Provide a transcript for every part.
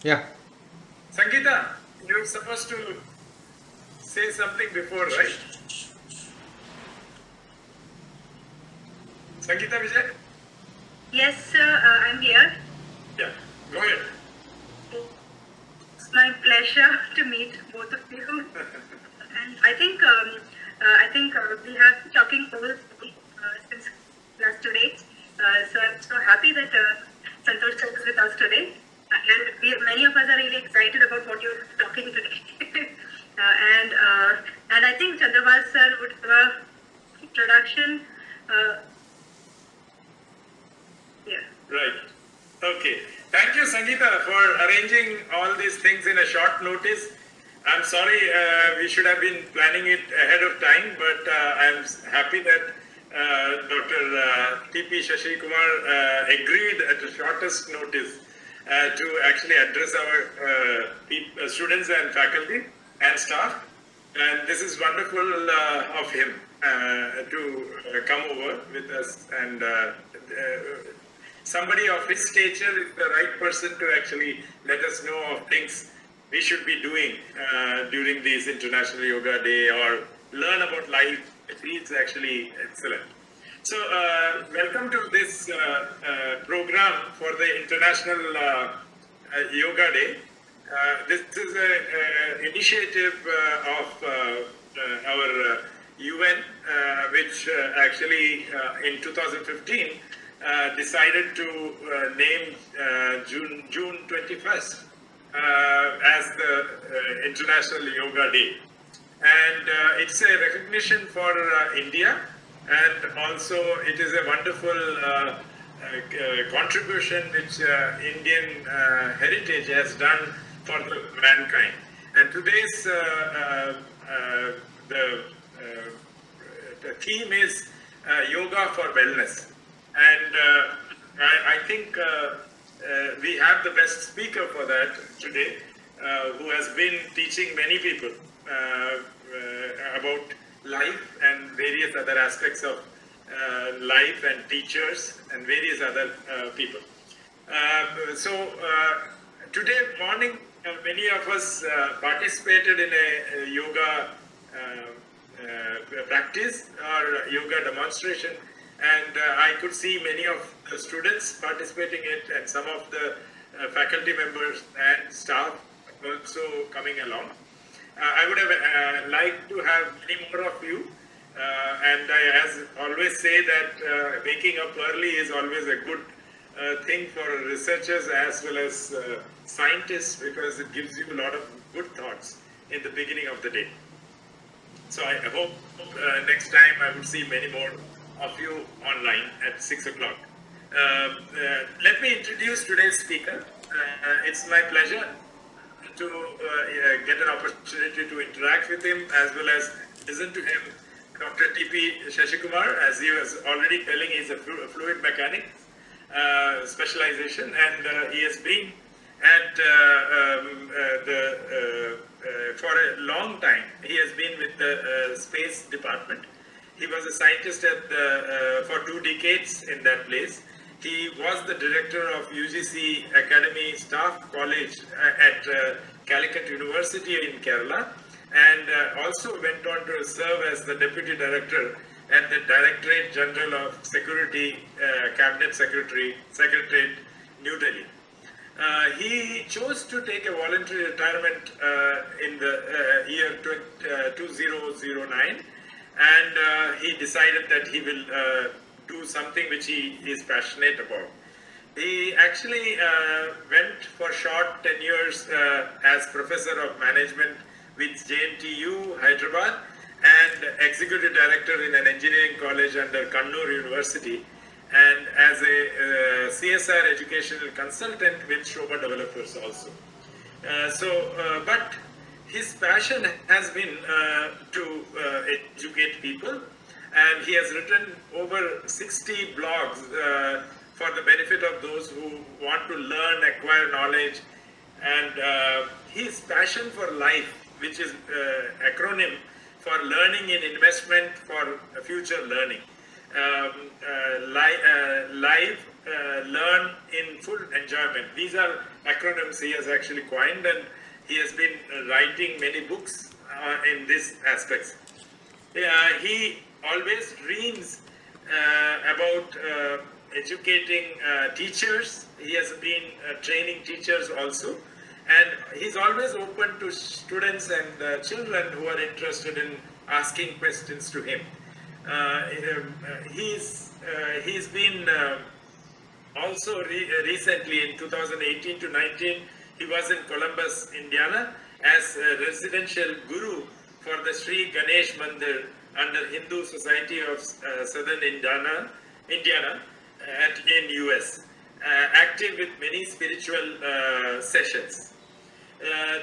Yeah. Sangeeta, you're supposed to say something before, right? Sangeeta Vijay? Yes, sir, I'm here. Yeah, go ahead. It's my pleasure to meet both of you. And I think we have been talking over since last today. So I'm so happy that Santosh sir is with us today. Many of us are really excited about what you're talking today. And I think Chandrabal sir would have a introduction. Uh, yeah. Right. Okay. Thank you, Sangeeta, for arranging all these things in a short notice. I'm sorry, we should have been planning it ahead of time, but I'm happy that Dr. T.P. Shashi Kumar agreed at the shortest notice to actually address our students and faculty and staff. And this is wonderful of him to come over with us and somebody of his stature is the right person to actually let us know of things we should be doing during this International Yoga Day or learn about life. It's actually excellent. So, welcome to this program for the International Yoga Day. This is an initiative of our UN, which actually in 2015 decided to name June 21st as the International Yoga Day. And it's a recognition for India, and also it is a wonderful contribution which Indian heritage has done for mankind. And today's the theme is yoga for wellness. And I think we have the best speaker for that today, who has been teaching many people about life and various other aspects of life, and teachers and various other people. Today morning, many of us participated in a yoga practice or yoga demonstration, and I could see many of the students participating in it, and some of the faculty members and staff also coming along. I would have liked to have many more of you, and I as always say that waking up early is always a good thing for researchers as well as scientists, because it gives you a lot of good thoughts in the beginning of the day. So I hope next time I will see many more of you online at 6 o'clock. Let me introduce today's speaker. It's my pleasure to get an opportunity to interact with him as well as listen to him. Dr. T.P. Shashikumar, as he was already telling, is a fluid mechanic specialization, and he has been at for a long time. He has been with the space department. He was a scientist at for 2 decades in that place. He was the director of UGC Academy Staff College at Calicut University in Kerala, and also went on to serve as the deputy director at the Directorate General of Security, Cabinet Secretariat, New Delhi. He chose to take a voluntary retirement in the year 2009, and he decided that he will do something which he is passionate about. He actually went for short 10 years as professor of management with JNTU Hyderabad and executive director in an engineering college under Kannur University, and as a CSR educational consultant with Shobha Developers also. But his passion has been to educate people, and he has written over 60 blogs for the benefit of those who want to learn, acquire knowledge, and his passion for life, which is acronym for learning in investment for future learning. Live, learn in full enjoyment. These are acronyms he has actually coined, and he has been writing many books in these aspects. He always dreams about educating teachers. He has been training teachers also, and he's always open to students and children who are interested in asking questions to him. He's been also recently in 2018 to 19, he was in Columbus, Indiana, as a residential guru for the Sri Ganesh Mandir under Hindu Society of Southern Indiana in US, active with many spiritual sessions.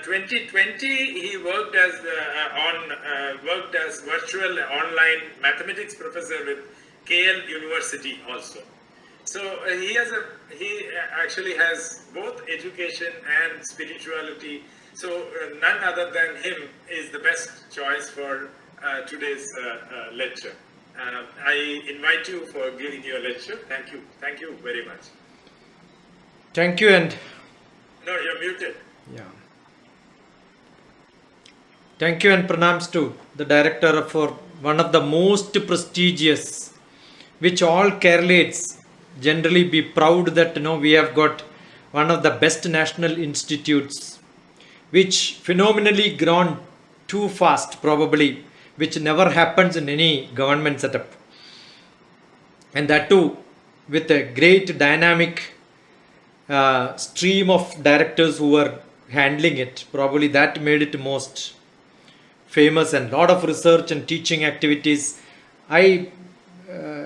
2020, he worked as virtual online mathematics professor with KL University also. So he actually has both education and spirituality. So none other than him is the best choice for today's lecture. I invite you for giving your lecture. Thank you. Thank you very much. Thank you. And no, you're muted. yeah. Thank you and pranams to the director for one of the most prestigious, which all Keralates generally be proud that we have got one of the best national institutes, which phenomenally grown too fast probably, which never happens in any government setup, and that too with a great dynamic stream of directors who were handling it. Probably that made it most famous, and lot of research and teaching activities. I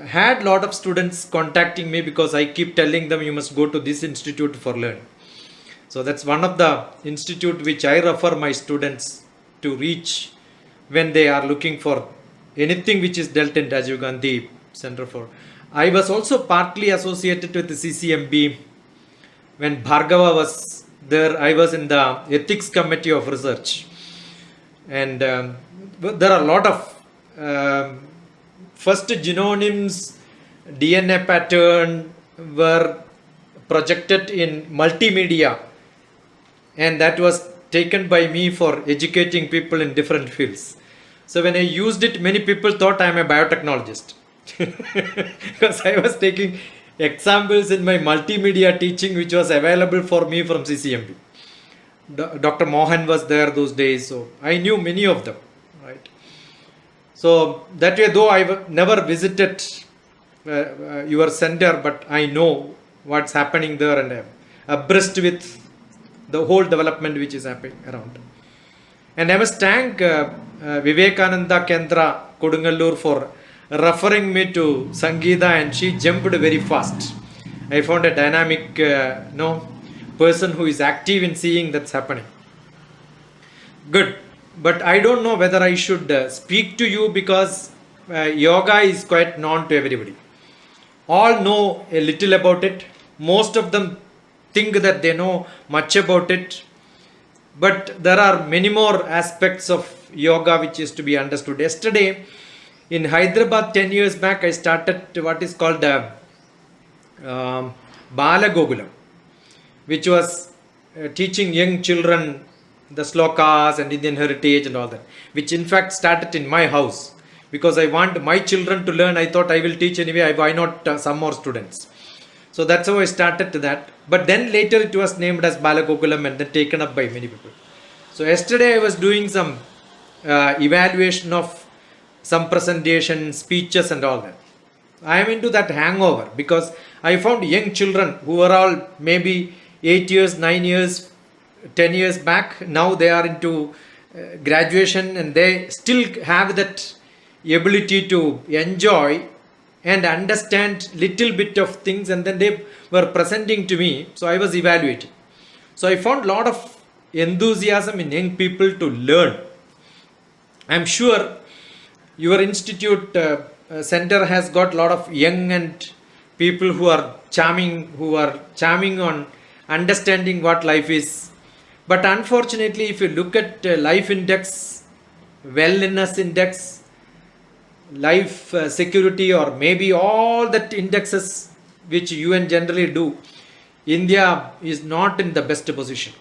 had lot of students contacting me because I keep telling them you must go to this institute for learn. So that's one of the institute which I refer my students to reach when they are looking for anything which is dealt in Rajiv Gandhi Center for. I was also partly associated with the CCMB. When Bhargava was there, I was in the ethics committee of research. And there are a lot of first genonyms, DNA pattern were projected in multimedia, and that was taken by me for educating people in different fields. So when I used it, many people thought I am a biotechnologist because I was taking examples in my multimedia teaching which was available for me from CCMB. Dr. Mohan was there those days, so I knew many of them, right? So that way, though I never visited your center, but I know what's happening there and I'm abreast with the whole development which is happening around. And I must thank Vivekananda Kendra Kodungalur for referring me to Sangeeta, and she jumped very fast. I found a dynamic person who is active in seeing that's happening. Good. But I don't know whether I should speak to you because yoga is quite known to everybody. All know a little about it. Most of them think that they know much about it. But there are many more aspects of yoga which is to be understood. Yesterday in Hyderabad 10 years back, I started what is called Bala Gokulam, which was teaching young children the slokas and Indian heritage and all that, which in fact started in my house because I want my children to learn. I thought I will teach anyway, why not some more students? So that's how I started to that. But then later it was named as Bala Gokulam and then taken up by many people. So yesterday I was doing some evaluation of some presentation, speeches and all that. I am into that hangover because I found young children who were all maybe 8 years, 9 years, 10 years back. Now they are into graduation and they still have that ability to enjoy and understand little bit of things, and then they were presenting to me. So I was evaluating. So I found a lot of enthusiasm in young people to learn. I'm sure your institute center has got a lot of young and people who are charming on understanding what life is. But unfortunately, if you look at life index, wellness index, life security, or maybe all that indexes which UN generally do, India is not in the best position.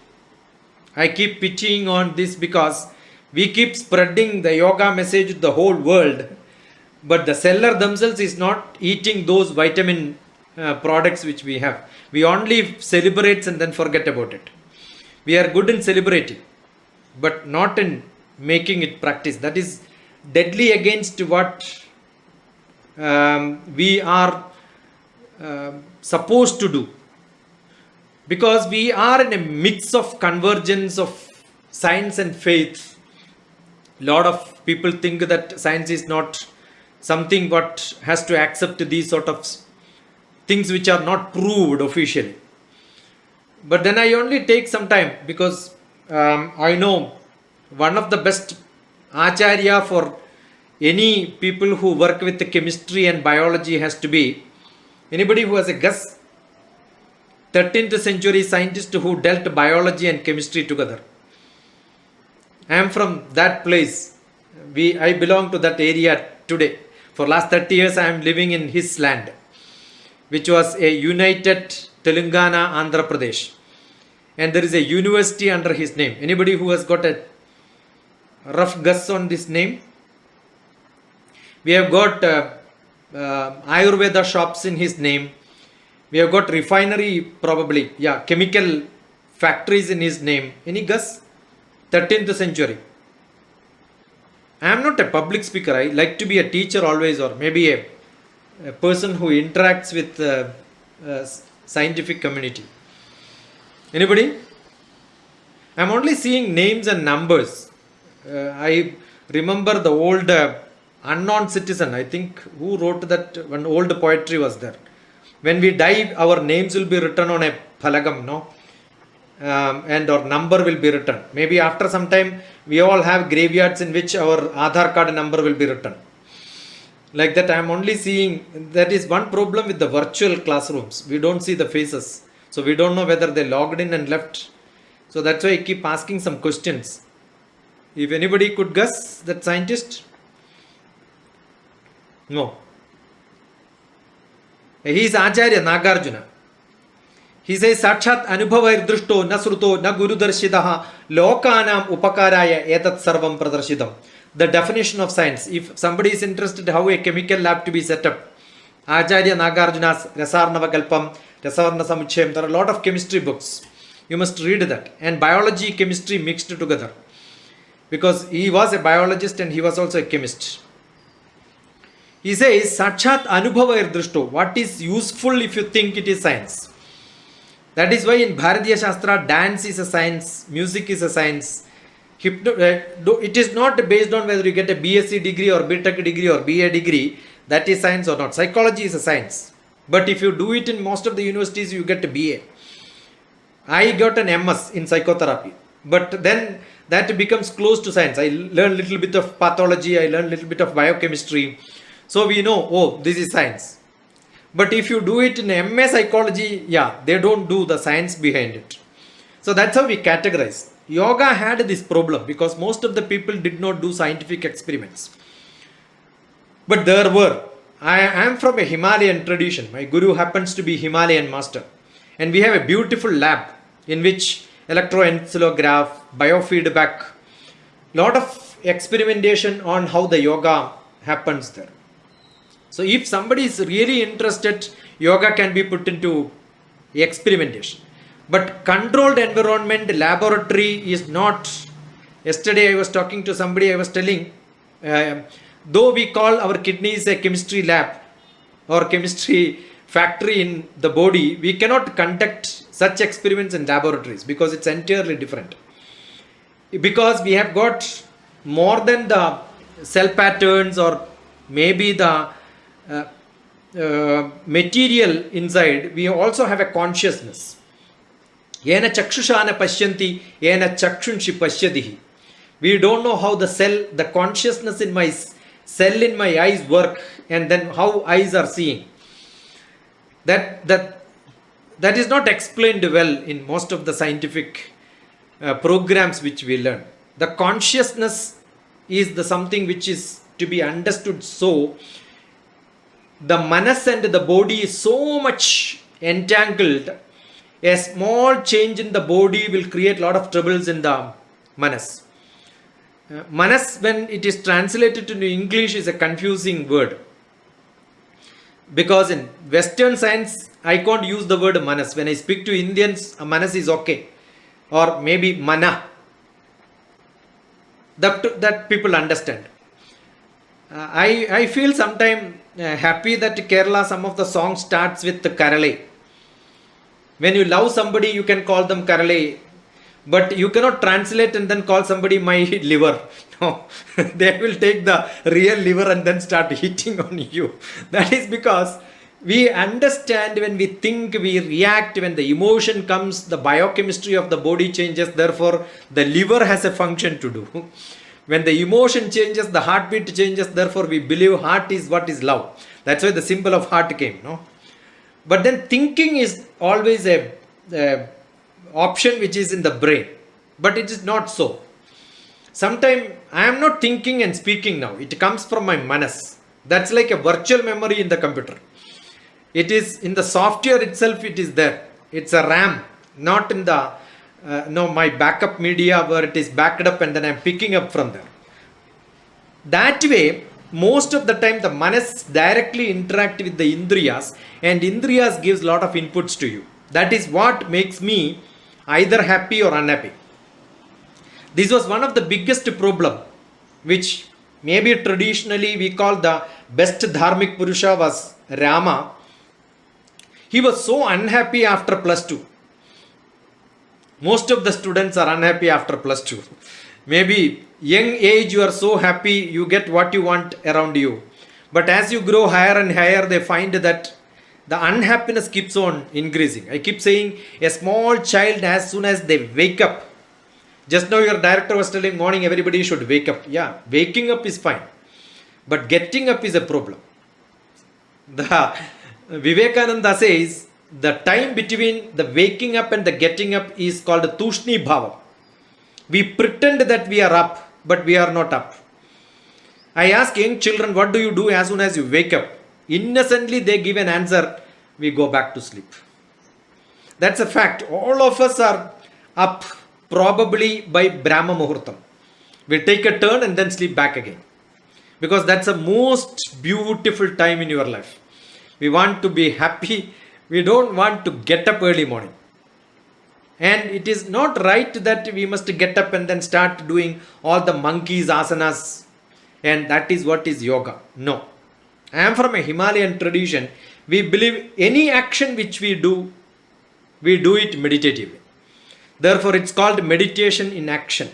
I keep pitching on this because we keep spreading the yoga message to the whole world, but the seller themselves is not eating those vitamin products which we have. We only celebrate and then forget about it. We are good in celebrating, but not in making it practice. That is deadly against what we are supposed to do. Because we are in a mix of convergence of science and faith. A lot of people think that science is not something what has to accept these sort of things which are not proved officially. But then I only take some time because I know one of the best acharya for any people who work with the chemistry and biology has to be anybody who has a guess. 13th century scientist who dealt biology and chemistry together. I am from that place. I belong to that area today. For last 30 years I am living in his land, which was a united Telangana, Andhra Pradesh. And there is a university under his name. Anybody who has got a rough guess on this name? We have got Ayurveda shops in his name. We have got refinery probably, chemical factories in his name. Any guess? 13th century. I am not a public speaker. I like to be a teacher always, or maybe a person who interacts with scientific community. Anybody? I am only seeing names and numbers. I remember the old unknown citizen, I think, who wrote that one old poetry was there. When we die, our names will be written on a phalagam, no? And our number will be written. Maybe after some time, we all have graveyards in which our Aadhaar card number will be written. Like that, I am only seeing, that is one problem with the virtual classrooms. We don't see the faces. So we don't know whether they logged in and left. So that's why I keep asking some questions. If anybody could guess that scientist? No. He is Acharya Nagarjuna. He says, Sakshat Anubhava Irdrushto Nasruto Na Guru Darshidaha Lokanam Upakaraya Etat Sarvam Pradarshidam. The definition of science. If somebody is interested how a chemical lab to be set up, Acharya Nagarjuna's Rasarnava Kalpam, Rasarna Samuchayam, there are a lot of chemistry books. You must read that. And biology, chemistry mixed together. Because he was a biologist and he was also a chemist. He says, Sakshat Anubhava Irdrushto. What is useful if you think it is science? That is why in Bharatiya Shastra, dance is a science, music is a science. It is not based on whether you get a BSc degree or BTech degree or BA degree, that is science or not. Psychology is a science. But if you do it in most of the universities, you get a BA. I got an MS in psychotherapy. But then that becomes close to science. I learned a little bit of pathology, I learned a little bit of biochemistry. So we know, oh, this is science. But if you do it in MA psychology, they don't do the science behind it. So that's how we categorize. Yoga had this problem because most of the people did not do scientific experiments. But there were. I am from a Himalayan tradition. My guru happens to be Himalayan master. And we have a beautiful lab in which electroencephalograph, biofeedback, lot of experimentation on how the yoga happens there. So if somebody is really interested, yoga can be put into experimentation. But controlled environment, laboratory is not. Yesterday I was talking to somebody, I was telling, though we call our kidneys a chemistry lab or chemistry factory in the body, we cannot conduct such experiments in laboratories because it's entirely different. Because we have got more than the cell patterns or maybe the material inside, we also have a consciousness. Yena chakshushana pashyanti, yena chakshunshi pashyadihi. We don't know how the cell, the consciousness in my cell in my eyes work and then how eyes are seeing. That is not explained well in most of the scientific programs which we learn. The consciousness is the something which is to be understood. So the manas and the body is so much entangled a small change in the body will create a lot of troubles in the manas. Manas, when it is translated into English, is a confusing word. Because in Western science, I can't use the word manas. When I speak to Indians, manas is okay. Or maybe mana. That people understand. I feel sometimes happy that Kerala, some of the songs starts with Karale. When you love somebody, you can call them Karale. But you cannot translate and then call somebody my liver. No, they will take the real liver and then start hitting on you. That is because we understand when we think, we react, when the emotion comes, the biochemistry of the body changes. Therefore, the liver has a function to do. When the emotion changes, the heartbeat changes. Therefore, we believe heart is what is love. That's why the symbol of heart came. No, but then thinking is always a option which is in the brain, but it is not so. Sometimes I am not thinking and speaking now. It comes from my manas. That's like a virtual memory in the computer. It is in the software itself. It is there. It's a RAM, not in the my backup media where it is backed up and then I'm picking up from there. That way, most of the time the manas directly interact with the indriyas, and indriyas gives lot of inputs to you. That is what makes me either happy or unhappy. This was one of the biggest problem, which maybe traditionally we call the best dharmic purusha was Rama. He was so unhappy after plus 2. Most of the students are unhappy after plus 2. Maybe young age you are so happy, you get what you want around you. But as you grow higher and higher, they find that the unhappiness keeps on increasing. I keep saying a small child, as soon as they wake up, just now your director was telling morning everybody should wake up. Yeah, waking up is fine. But getting up is a problem. The Vivekananda says the time between the waking up and the getting up is called Tushni Bhava. We pretend that we are up, but we are not up. I ask young children, what do you do as soon as you wake up? Innocently they give an answer, we go back to sleep. That's a fact. All of us are up probably by Brahma Muhurtam. We take a turn and then sleep back again. Because that's the most beautiful time in your life. We want to be happy. We don't want to get up early morning. And it is not right that we must get up and then start doing all the monkeys, asanas. And that is what is yoga. No. I am from a Himalayan tradition. We believe any action which we do it meditatively. Therefore, it's called meditation in action.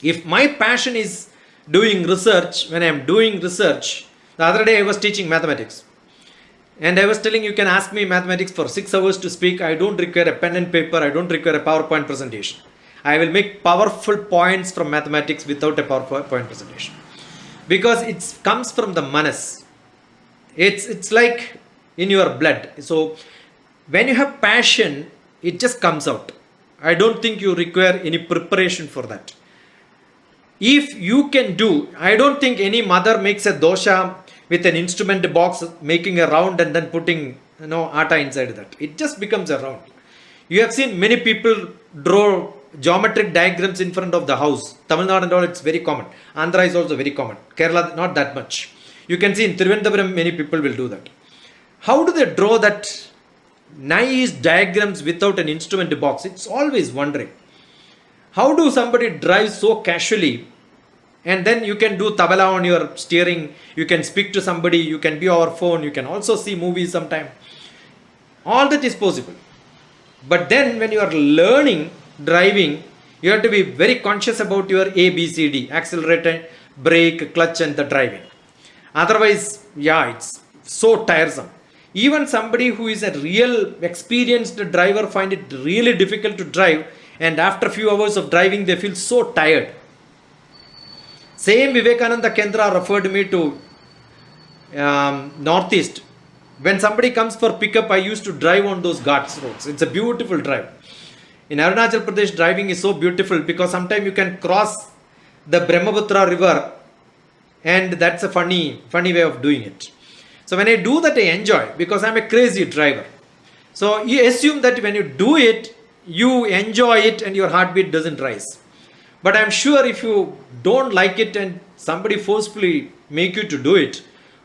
If my passion is doing research, when I am doing research, the other day I was teaching mathematics. And I was telling you can ask me mathematics for 6 hours to speak. I don't require a pen and paper. I don't require a PowerPoint presentation. I will make powerful points from mathematics without a PowerPoint presentation. Because it comes from the manas. It's like in your blood. So when you have passion, it just comes out. I don't think you require any preparation for that. If you can do, I don't think any mother makes a dosha with an instrument box, making a round and then putting atta inside that. It just becomes a round. You have seen many people draw geometric diagrams in front of the house. Tamil Nadu and all, it's very common. Andhra is also very common. Kerala, not that much. You can see in Trivandrum, many people will do that. How do they draw that nice diagrams without an instrument box? It's always wondering. How do somebody drive so casually and then you can do tabla on your steering, you can speak to somebody, you can be over phone, you can also see movies sometime. All that is possible. But then when you are learning driving, you have to be very conscious about your ABCD, accelerator, brake, clutch and the driving. Otherwise, it's so tiresome. Even somebody who is a real experienced driver find it really difficult to drive, and after a few hours of driving they feel so tired. Same Vivekananda Kendra referred me to Northeast. When somebody comes for pickup, I used to drive on those Ghats roads. It's a beautiful drive. In Arunachal Pradesh, driving is so beautiful because sometimes you can cross the Brahmaputra river, and that's a funny way of doing it. So when I do that, I enjoy because I'm a crazy driver. So you assume that when you do it, you enjoy it and your heartbeat doesn't rise. But I'm sure if you don't like it and somebody forcefully make you to do it,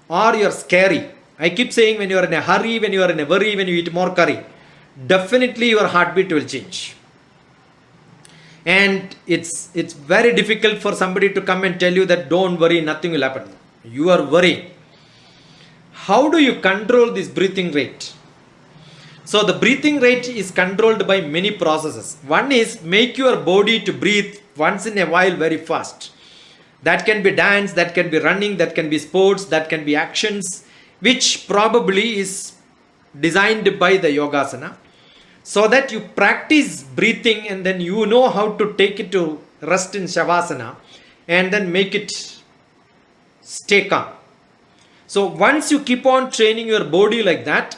or you're scary. I keep saying when you are in a hurry, when you are in a worry, when you eat more curry, definitely your heartbeat will change. And it's very difficult for somebody to come and tell you that don't worry, nothing will happen. You are worrying. How do you control this breathing rate? So the breathing rate is controlled by many processes. One is make your body to breathe once in a while very fast. That can be dance, that can be running, that can be sports, that can be actions, which probably is designed by the Yogasana. So that you practice breathing and then you know how to take it to rest in Shavasana and then make it stay calm. So once you keep on training your body like that,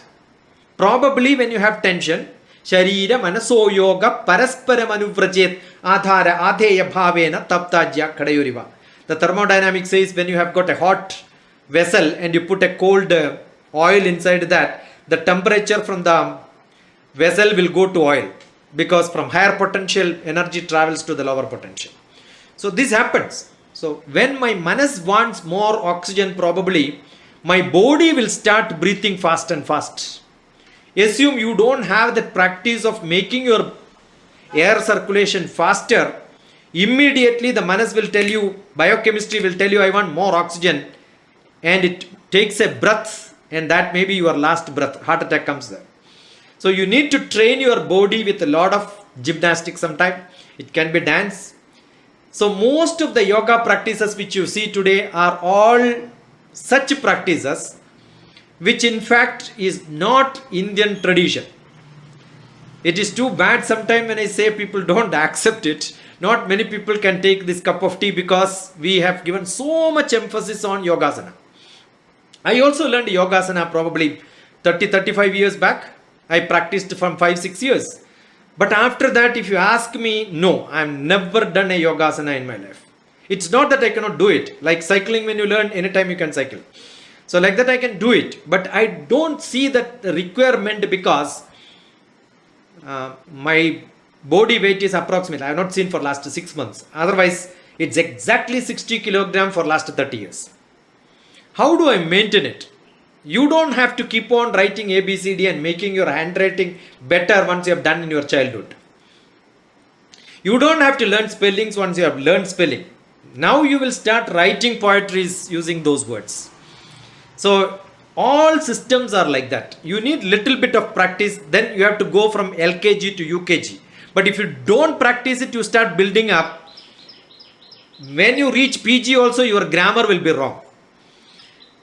probably when you have tension, Sharira Manaso Yoga Paraspara Manuvrajit Adhara Adheya Bhavena Taptajya Kadayuriva. The thermodynamics says when you have got a hot vessel and you put a cold oil inside that, the temperature from the vessel will go to oil because from higher potential energy travels to the lower potential. So this happens. So when my manas wants more oxygen, probably my body will start breathing fast and fast. Assume you don't have that practice of making your air circulation faster. Immediately the manas will tell you, biochemistry will tell you, I want more oxygen, and it takes a breath, and that may be your last breath. Heart attack comes there. So you need to train your body with a lot of gymnastics sometime. It can be dance. So most of the yoga practices which you see today are all such practices which in fact is not Indian tradition. It is too bad sometimes when I say people don't accept it. Not many people can take this cup of tea because we have given so much emphasis on Yogasana. I also learned Yogasana probably 30-35 years back. I practiced from 5-6 years. But after that, if you ask me, no, I've never done a Yogasana in my life. It's not that I cannot do it. Like cycling, when you learn, anytime you can cycle. So like that I can do it. But I don't see that requirement because my body weight is approximately, I have not seen for last 6 months. Otherwise, it's exactly 60 kilogram for last 30 years. How do I maintain it? You don't have to keep on writing ABCD and making your handwriting better once you have done in your childhood. You don't have to learn spellings once you have learned spelling. Now you will start writing poetries using those words. So all systems are like that. You need little bit of practice, then you have to go from LKG to UKG. But if you don't practice it, you start building up. When you reach PG also, your grammar will be wrong.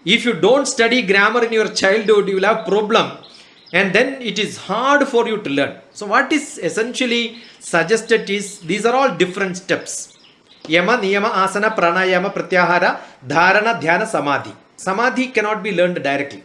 If you don't study grammar in your childhood, you will have problem, and then it is hard for you to learn. So what is essentially suggested is, these are all different steps. Yama, Niyama, Asana, Pranayama, Pratyahara, Dharana, Dhyana, Samadhi. Samadhi cannot be learned directly.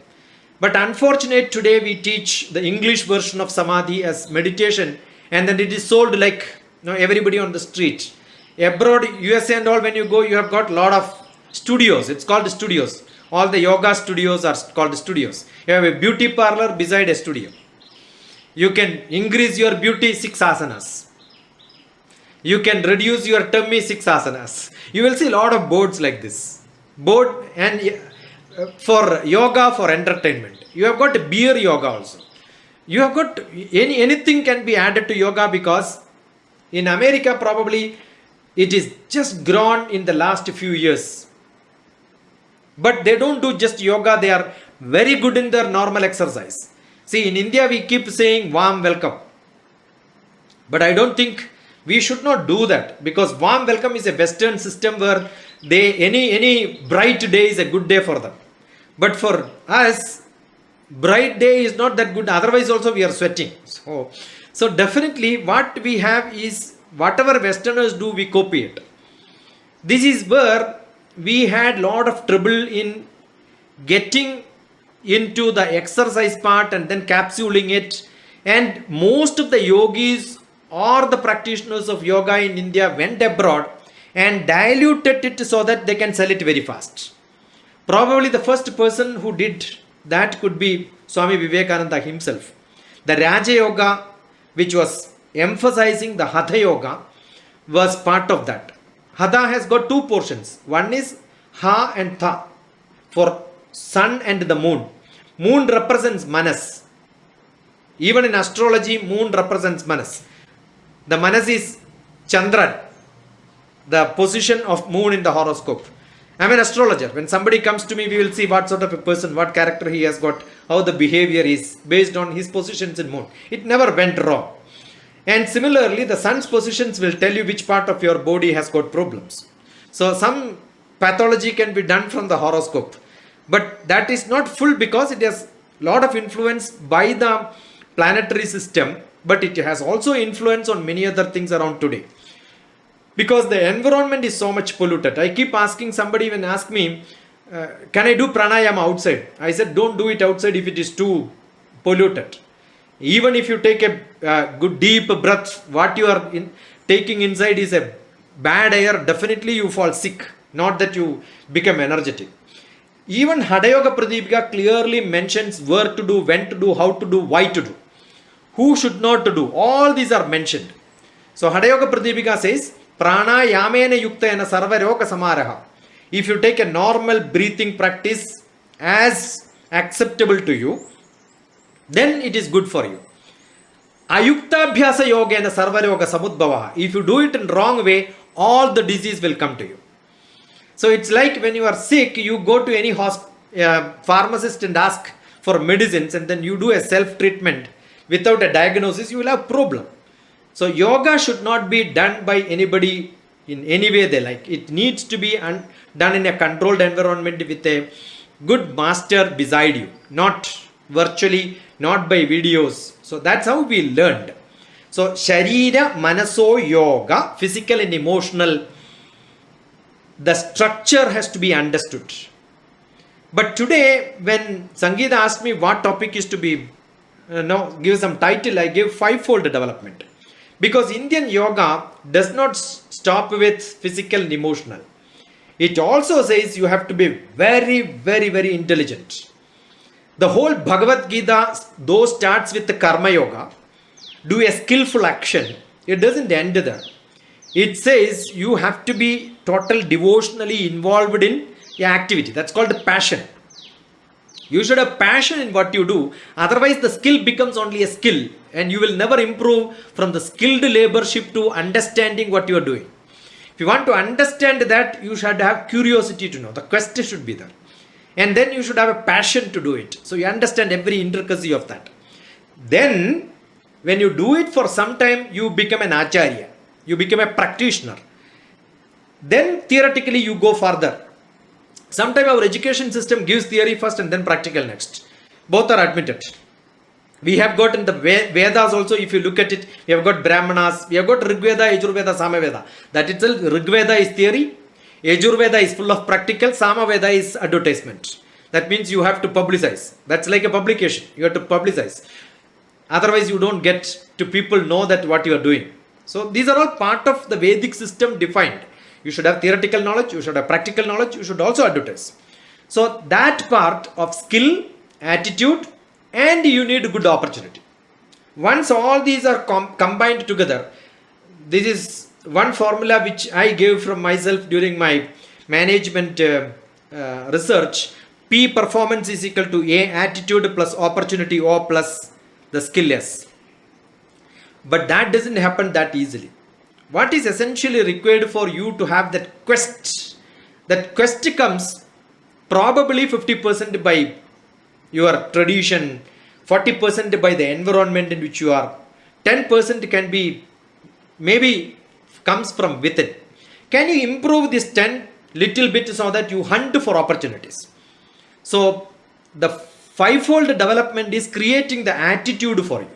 But unfortunately today we teach the English version of Samadhi as meditation, and then it is sold like everybody on the street. Abroad, USA and all, when you go, you have got lot of studios. It's called studios. All the yoga studios are called studios. You have a beauty parlor beside a studio. You can increase your beauty 6 asanas. You can reduce your tummy 6 asanas. You will see a lot of boards like this. Board and for yoga, for entertainment. You have got beer yoga also. You have got anything can be added to yoga, because in America probably it is just grown in the last few years. But they don't do just yoga, they are very good in their normal exercise. See, in India we keep saying warm welcome. But I don't think we should not do that, because warm welcome is a Western system where any bright day is a good day for them. But for us, bright day is not that good, otherwise also we are sweating. So definitely what we have is, whatever Westerners do, we copy it. This is where we had lot of trouble in getting into the exercise part and then capsuling it. And most of the yogis or the practitioners of yoga in India went abroad and diluted it so that they can sell it very fast. Probably the first person who did that could be Swami Vivekananda himself. The Raja Yoga, which was emphasizing the Hatha Yoga, was part of that. Hatha has got two portions. One is Ha and Tha, for sun and the moon. Moon represents Manas. Even in astrology, moon represents Manas. The Manas is Chandran, the position of moon in the horoscope. I'm an astrologer. When somebody comes to me, we will see what sort of a person, what character he has got, how the behavior is based on his positions in moon. It never went wrong. And similarly, the sun's positions will tell you which part of your body has got problems. So some pathology can be done from the horoscope. But that is not full because it has a lot of influence by the planetary system, but it has also influence on many other things around today. Because the environment is so much polluted. I keep asking somebody when ask me, can I do pranayama outside? I said, don't do it outside if it is too polluted. Even if you take a good deep breath, what you are taking inside is a bad air, definitely you fall sick. Not that you become energetic. Even Hatha Yoga Pradipika clearly mentions where to do, when to do, how to do, why to do. Who should not to do. All these are mentioned. So Hatha Yoga Pradipika says, Prana Yamena Yuktena Sarva Roga Samaraha. If you take a normal breathing practice as acceptable to you, then it is good for you. Ayukta Bhyasa Yogena Sarva Roga Samudbhavaha. If you do it in wrong way, all the disease will come to you. So it's like when you are sick, you go to any pharmacist and ask for medicines, and then you do a self-treatment without a diagnosis, you will have problem. So yoga should not be done by anybody in any way they like. It needs to be done in a controlled environment with a good master beside you, not virtually, not by videos. So that's how we learned. So Sharira Manaso Yoga, physical and emotional, the structure has to be understood. But today, when Sangeeta asked me what topic is to be, give some title, I gave fivefold development. Because Indian yoga does not stop with physical and emotional. It also says you have to be very, very, very intelligent. The whole Bhagavad Gita, though starts with the Karma Yoga, do a skillful action. It doesn't end there. It says you have to be total devotionally involved in your activity. That's called the passion. You should have passion in what you do. Otherwise, the skill becomes only a skill. And you will never improve from the skilled laborship to understanding what you are doing. If you want to understand that, you should have curiosity to know. The quest should be there. And then you should have a passion to do it. So you understand every intricacy of that. Then, when you do it for some time, you become an acharya. You become a practitioner. Then, theoretically, you go further. Sometimes our education system gives theory first and then practical next. Both are admitted. We have got in the Vedas also, if you look at it, we have got Brahmanas, we have got Rigveda, Yajurveda, Samaveda. That itself, Rigveda is theory, Yajurveda is full of practical, Samaveda is advertisement. That means you have to publicize. That's like a publication. You have to publicize. Otherwise, you don't get to people know that what you are doing. So these are all part of the Vedic system defined. You should have theoretical knowledge, you should have practical knowledge, you should also advertise. So that part of skill, attitude, and you need good opportunity. Once all these are combined together, this is one formula which I gave from myself during my management research. P performance is equal to A attitude plus opportunity O plus the skill S. But that doesn't happen that easily. What is essentially required for you to have that quest? That quest comes probably 50% by your tradition, 40% by the environment in which you are, 10% can be, maybe comes from within. Can you improve this 10 little bit so that you hunt for opportunities? So the fivefold development is creating the attitude for you.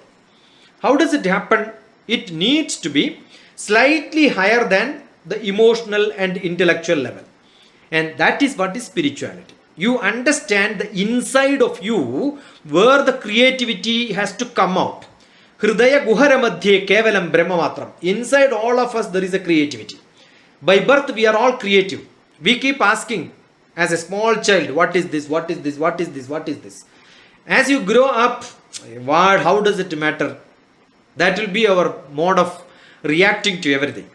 How does it happen? It needs to be slightly higher than the emotional and intellectual level. And that is what is spirituality. You understand the inside of you where the creativity has to come out. Hridaya guhara madhye kevalam brahma matram. Inside all of us there is a creativity. By birth we are all creative. We keep asking as a small child, what is this, what is this, what is this, what is this. As you grow up, What? How does it matter? That will be our mode of reacting to everything.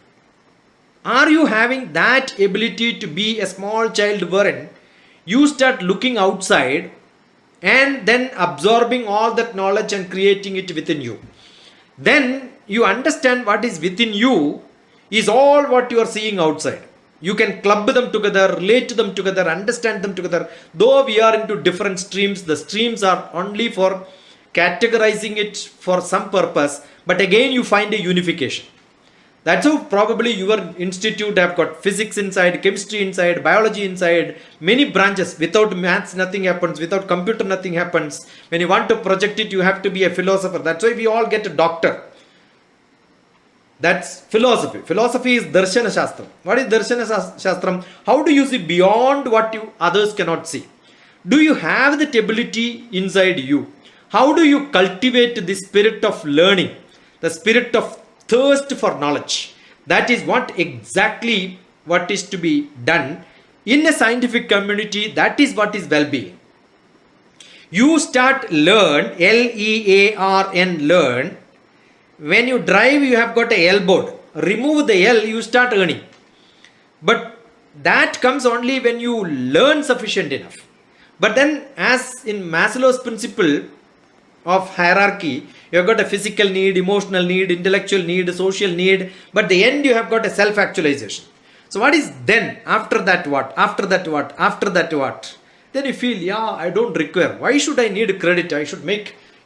Are you having that ability to be a small child wherein you start looking outside and then absorbing all that knowledge and creating it within you? Then you understand what is within you is all what you are seeing outside. You can club them together, relate to them together, understand them together. Though we are into different streams, the streams are only for categorizing it for some purpose, but again you find a unification. That's how probably your institute have got physics inside, chemistry inside, biology inside, many branches. Without maths nothing happens, without computer nothing happens. When you want to project it, you have to be a philosopher. That's why we all get a doctor. That's philosophy. Philosophy is Darshana Shastram. What is Darshana Shastram? How do you see beyond what you others cannot see? Do you have that ability inside you? How do you cultivate the spirit of learning, the spirit of thirst for knowledge? That is what exactly what is to be done in a scientific community. That is what is well-being. You start learn, Learn, learn. When you drive, you have got a L board. Remove the L, you start earning. But that comes only when you learn sufficient enough. But then, as in Maslow's principle of hierarchy, you have got a physical need, emotional need, intellectual need, social need. But the end, you have got a self-actualization. So what is then? After that what? After that what? After that what? Then you feel, yeah, I don't require. Why should I need credit? I should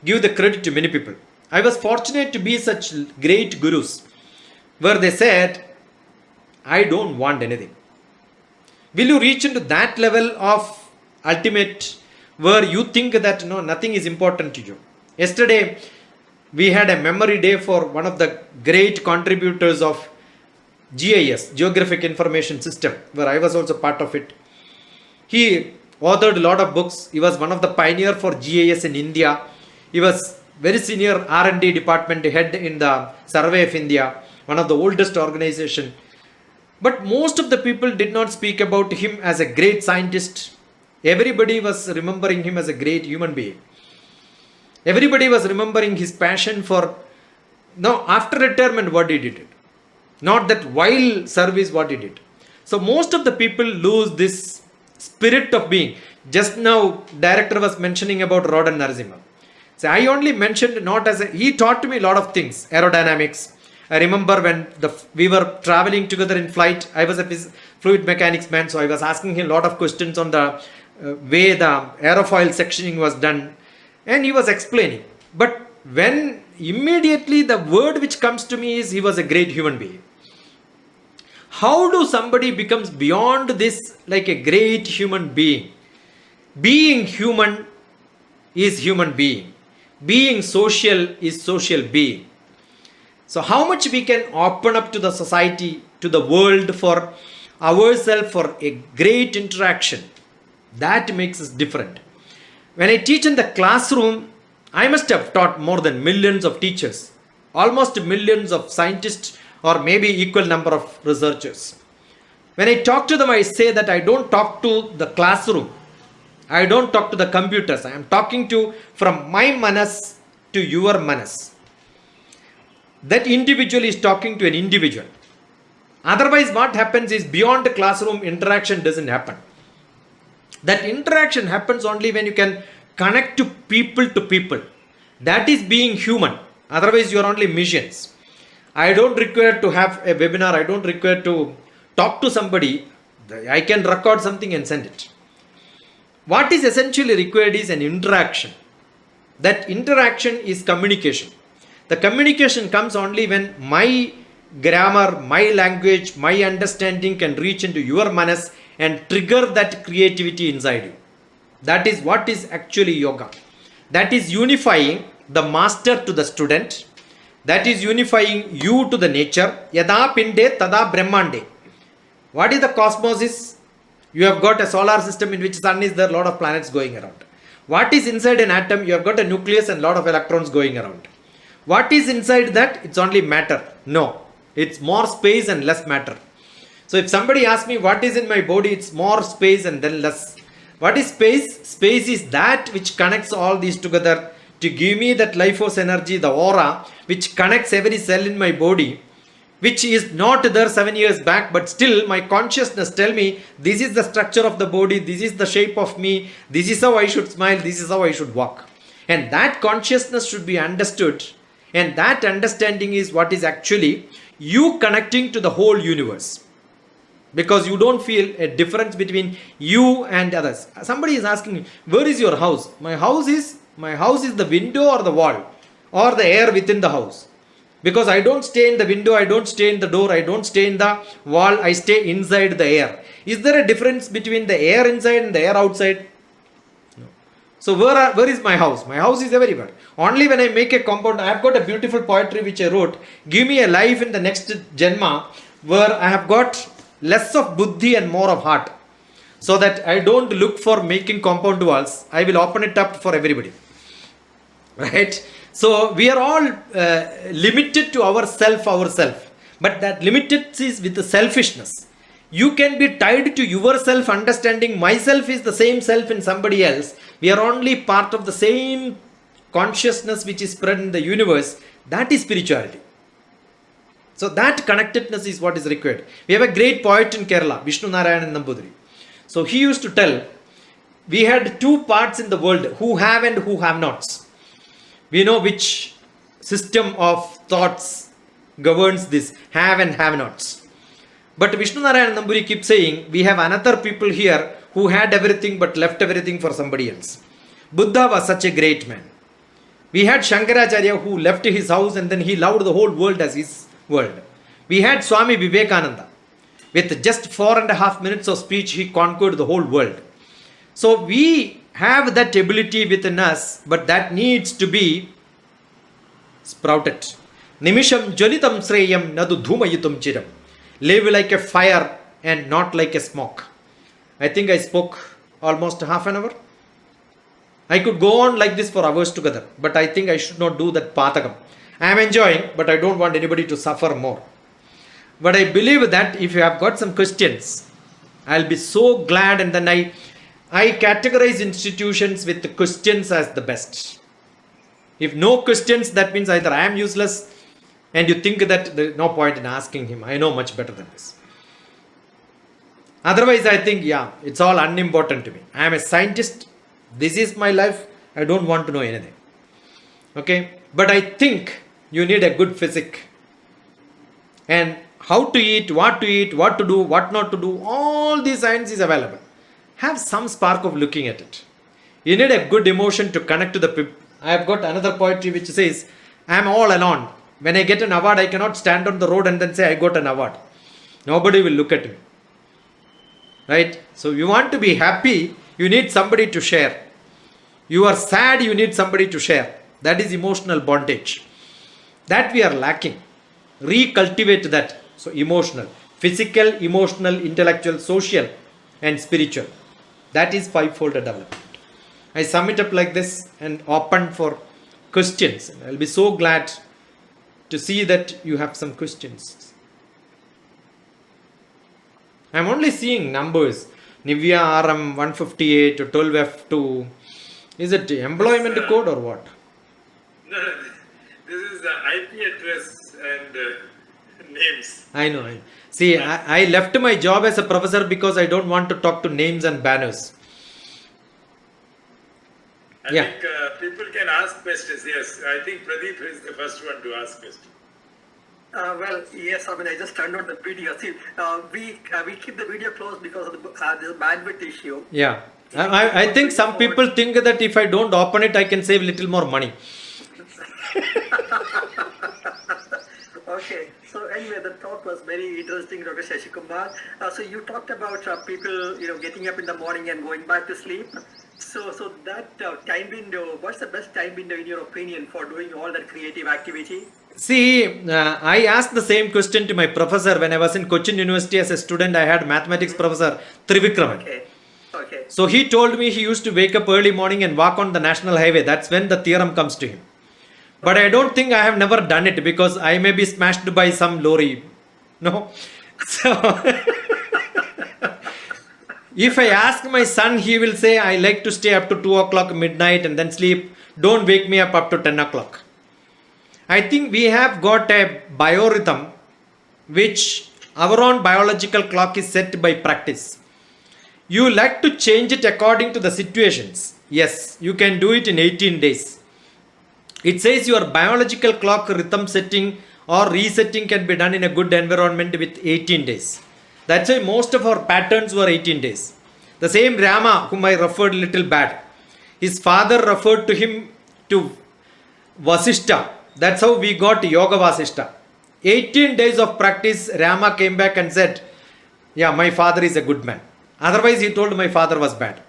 give the credit to many people. I was fortunate to be such great gurus where they said, I don't want anything. Will you reach into that level of ultimate where you think that no, nothing is important to you? Yesterday, we had a memory day for one of the great contributors of GIS, Geographic Information System, where I was also part of it. He authored a lot of books. He was one of the pioneers for GIS in India. He was very senior R&D department head in the Survey of India, one of the oldest organization. But most of the people did not speak about him as a great scientist. Everybody was remembering him as a great human being. Everybody was remembering his passion for, no, after retirement what he did. Not that while service what he did. So most of the people lose this spirit of being. Just now, director was mentioning about Rodan Narasimha. So I only mentioned not as he taught me a lot of things, aerodynamics. I remember when we were traveling together in flight, I was a fluid mechanics man, so I was asking him a lot of questions on the way the aerofoil sectioning was done, and he was explaining. But when immediately the word which comes to me is he was a great human being. How do somebody becomes beyond this like a great human being? Being human is human being. Being social is social being. So how much we can open up to the society, to the world for ourselves for a great interaction, that makes us different. When I teach in the classroom, I must have taught more than millions of teachers, almost millions of scientists or maybe equal number of researchers. When I talk to them, I say that I don't talk to the classroom. I don't talk to the computers. I am talking to from my manas to your manas. That individual is talking to an individual. Otherwise, what happens is beyond the classroom, interaction doesn't happen. That interaction happens only when you can connect to people to people. That is being human. Otherwise, you are only machines. I don't require to have a webinar. I don't require to talk to somebody. I can record something and send it. What is essentially required is an interaction. That interaction is communication. The communication comes only when my grammar, my language, my understanding can reach into your manas and trigger that creativity inside you. That is what is actually yoga. That is unifying the master to the student. That is unifying you to the nature. Yada pinde tada brahmande. What is the cosmos is? You have got a solar system in which sun is there, a lot of planets going around. What is inside an atom? You have got a nucleus and a lot of electrons going around. What is inside that? It's only matter. No, it's more space and less matter. So if somebody asks me what is in my body, it's more space and then less. What is space? Space is that which connects all these together to give me that life force energy, the aura, which connects every cell in my body, which is not there 7 years back, but still my consciousness tell me this is the structure of the body, this is the shape of me, this is how I should smile, this is how I should walk. And that consciousness should be understood, and that understanding is what is actually you connecting to the whole universe. Because you don't feel a difference between you and others. Somebody is asking me, where is your house? My house is the window or the wall or the air within the house. Because I don't stay in the window, I don't stay in the door, I don't stay in the wall, I stay inside the air. Is there a difference between the air inside and the air outside? No. So where is my house? My house is everywhere. Only when I make a compound, I have got a beautiful poetry which I wrote. Give me a life in the next Janma where I have got less of buddhi and more of heart. So that I don't look for making compound walls. I will open it up for everybody. Right? So we are all limited to ourself. But that limited is with the selfishness. You can be tied to yourself, understanding myself is the same self in somebody else. We are only part of the same consciousness which is spread in the universe. That is spirituality. So that connectedness is what is required. We have a great poet in Kerala, Vishnu Narayanan Nambudiri. So he used to tell, we had two parts in the world, who have and who have nots. We know which system of thoughts governs this, have and have nots. But Vishnu Narayanan Nambudiri keeps saying, we have another people here who had everything but left everything for somebody else. Buddha was such a great man. We had Shankaracharya who left his house and then he loved the whole world as his world. We had Swami Vivekananda. With just 4.5 minutes of speech, he conquered the whole world. So we have that ability within us, but that needs to be sprouted. Nimisham jalitam sreyam nadu dhumayitum chiram. Live like a fire and not like a smoke. I think I spoke almost half an hour. I could go on like this for hours together, but I think I should not do that pathakam. I am enjoying, but I don't want anybody to suffer more. But I believe that if you have got some questions, I'll be so glad, and then I categorize institutions with questions as the best. If no questions, that means either I am useless and you think that there is no point in asking him. I know much better than this. Otherwise, I think, yeah, it's all unimportant to me. I am a scientist. This is my life. I don't want to know anything. Okay? But I think you need a good physics. And how to eat, what to do, what not to do, all these science is available. Have some spark of looking at it. You need a good emotion to connect to the people. I have got another poetry which says, I am all alone. When I get an award, I cannot stand on the road and then say I got an award. Nobody will look at me. Right? So you want to be happy, you need somebody to share. You are sad, you need somebody to share. That is emotional bondage. That we are lacking. Recultivate that. So emotional, physical, emotional, intellectual, social and spiritual. That is fivefold development. I sum it up like this and open for questions. I'll be so glad to see that you have some questions. I'm only seeing numbers. Nivya RM 158 or 12F2. Is it employment code or what? No, this is the IP address and names. I know. See, I left my job as a professor because I don't want to talk to names and banners. I think people can ask questions. Yes, I think Pradeep is the first one to ask questions. Well, yes, I mean, I just turned on the video. See, we keep the video closed because of the bandwidth issue. Yeah. I think some people think that if I don't open it, I can save little more money. Okay. So anyway, the talk was very interesting, Dr. Shashikumar. So you talked about people, getting up in the morning and going back to sleep. So that time window, what's the best time window in your opinion for doing all that creative activity? See, I asked the same question to my professor when I was in Cochin University as a student. I had mathematics professor Trivikraman. Okay. So he told me he used to wake up early morning and walk on the national highway. That's when the theorem comes to him. But I don't think I have never done it because I may be smashed by some lorry. No. So If I ask my son, he will say, I like to stay up to 2 o'clock midnight and then sleep. Don't wake me up to 10 o'clock. I think we have got a biorhythm which our own biological clock is set by practice. You like to change it according to the situations. Yes, you can do it in 18 days. It says your biological clock rhythm setting or resetting can be done in a good environment with 18 days. That's why most of our patterns were 18 days. The same Rama, whom I referred little bad, his father referred to him to Vasishta. That's how we got Yoga Vasishta. 18 days of practice, Rama came back and said, yeah, my father is a good man. Otherwise, he told my father was bad.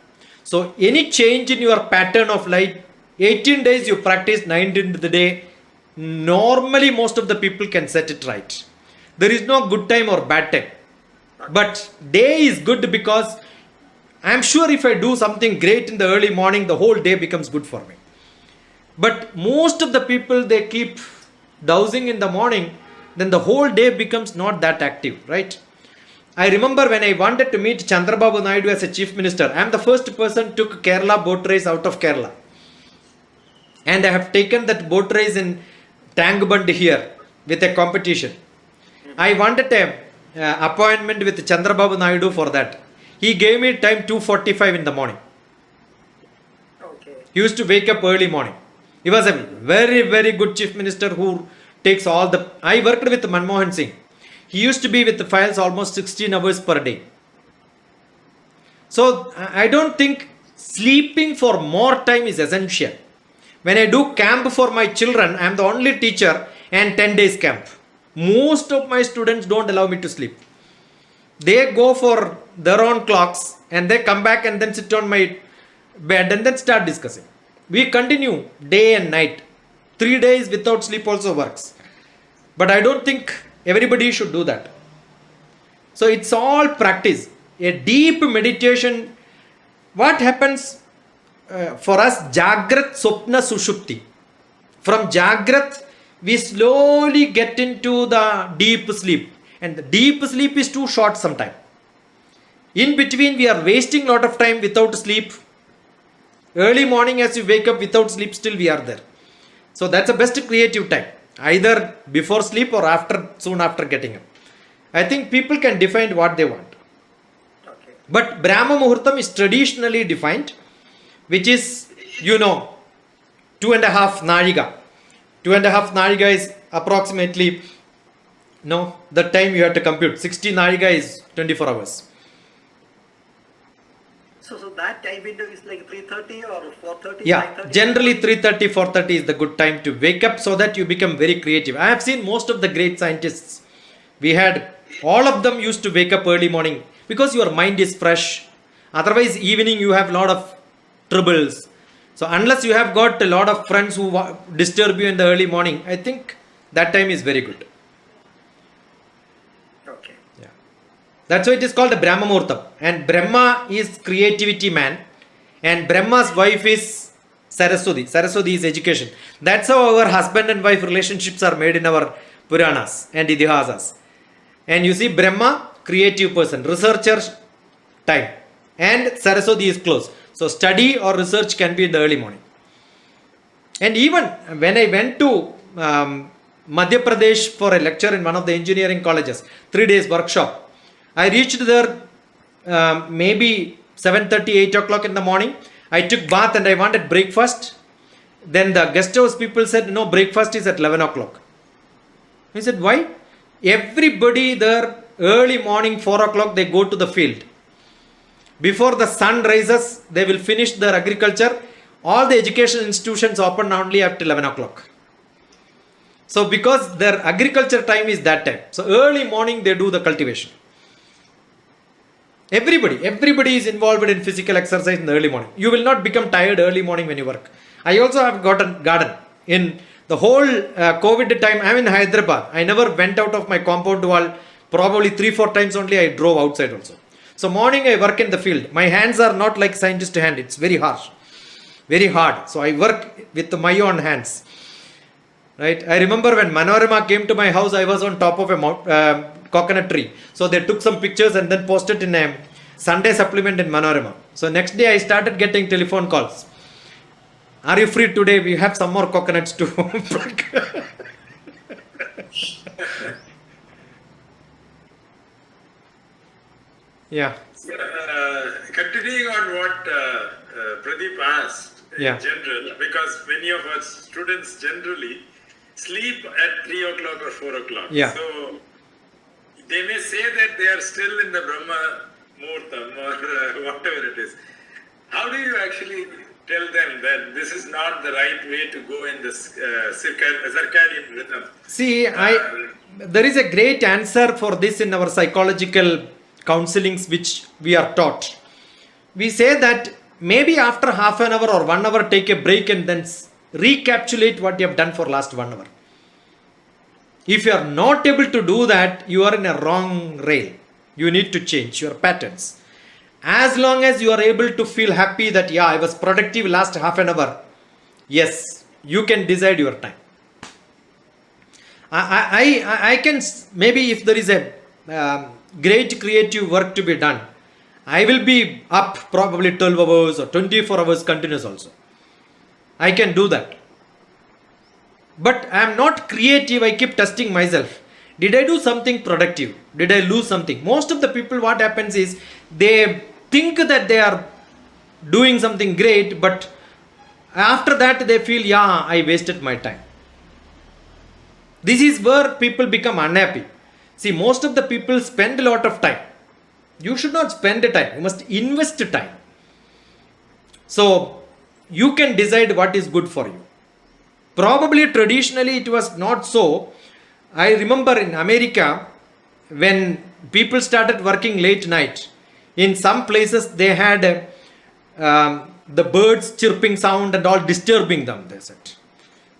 So, any change in your pattern of life, 18 days you practice, 19th the day, normally most of the people can set it right. There is no good time or bad time. But day is good because I am sure if I do something great in the early morning, the whole day becomes good for me. But most of the people, they keep dowsing in the morning, then the whole day becomes not that active, right? I remember when I wanted to meet Chandrababu Naidu as a chief minister, I am the first person took Kerala boat race out of Kerala. And I have taken that boat race in Tangbund here with a competition. I wanted a appointment with Chandrababu Naidu for that. He gave me time 2:45 in the morning. Okay. He used to wake up early morning. He was a very, very good chief minister who takes all the... I worked with Manmohan Singh. He used to be with the files almost 16 hours per day. So I don't think sleeping for more time is essential. When I do camp for my children, I am the only teacher and 10 days camp. Most of my students don't allow me to sleep. They go for their own clocks and they come back and then sit on my bed and then start discussing. We continue day and night. 3 days without sleep also works. But I don't think everybody should do that. So it's all practice. A deep meditation. What happens for us? Jagrat, Sopna, Sushupti. From Jagrat, we slowly get into the deep sleep. And the deep sleep is too short sometimes. In between, we are wasting a lot of time without sleep. Early morning as you wake up without sleep, still we are there. So that's the best creative time. Either before sleep or after, soon after getting up. I think people can define what they want. Okay. But Brahma Muhurtam is traditionally defined, which is, 2.5 Naliga. 2.5 Naliga is approximately, the time you have to compute. 60 Naliga is 24 hours. So that time window is like 3:30 or 4:30? Yeah, 5:30? generally 3:30, 4:30 is the good time to wake up so that you become very creative. I have seen most of the great scientists. All of them used to wake up early morning because your mind is fresh. Otherwise, evening you have a lot of troubles. So unless you have got a lot of friends who disturb you in the early morning, I think that time is very good. Okay. Yeah. That's why it is called the Brahma Muhurtam. And Brahma is creativity man. And Brahma's wife is Saraswati. Saraswati is education. That's how our husband and wife relationships are made in our Puranas and Idihasas. And you see Brahma, creative person, researcher time. And Saraswati is close. So study or research can be in the early morning. And even when I went to Madhya Pradesh for a lecture in one of the engineering colleges, 3 days workshop, I reached there maybe 7:30, 8 o'clock in the morning. I took bath and I wanted breakfast. Then the guest house people said, no, breakfast is at 11 o'clock. I said, why? Everybody there, early morning, 4 o'clock, they go to the field. Before the sun rises, they will finish their agriculture. All the education institutions open only after 11 o'clock. So because their agriculture time is that time. So early morning, they do the cultivation. Everybody is involved in physical exercise in the early morning. You will not become tired early morning when you work. I also have got a garden. In the whole COVID time, I'm in Hyderabad. I never went out of my compound wall. Probably 3-4 times only I drove outside also. So morning I work in the field. My hands are not like scientist hand. It's very harsh. Very hard. So I work with my own hands. Right? I remember when Manorama came to my house, I was on top of a coconut tree. So they took some pictures and then posted in a Sunday supplement in Manorama. So next day I started getting telephone calls. Are you free today? We have some more coconuts to pluck. Yeah. Continuing on what Pradeep asked Yeah. in general, because many of us students generally sleep at 3 o'clock or 4 o'clock. Yeah. So they may say that they are still in the Brahma Muhurtam or whatever it is. How do you actually tell them that this is not the right way to go in this circadian rhythm? See, there is a great answer for this in our psychological counselings which we are taught. We say that maybe after half an hour or 1 hour take a break and then recapitulate what you have done for last 1 hour. If you are not able to do that, you are in a wrong rail. You need to change your patterns. As long as you are able to feel happy that yeah, I was productive last half an hour, yes, you can decide your time. I can maybe if there is a great creative work to be done, I will be up probably 12 hours or 24 hours continuous also. I can do that. But I am not creative. I keep testing myself. Did I do something productive? Did I lose something? Most of the people, what happens is they think that they are doing something great, but after that they feel, yeah, I wasted my time. This is where people become unhappy. See, most of the people spend a lot of time. You should not spend the time. You must invest time. So you can decide what is good for you. Probably traditionally it was not so. I remember in America when people started working late night, in some places they had the birds chirping sound and all disturbing them, they said.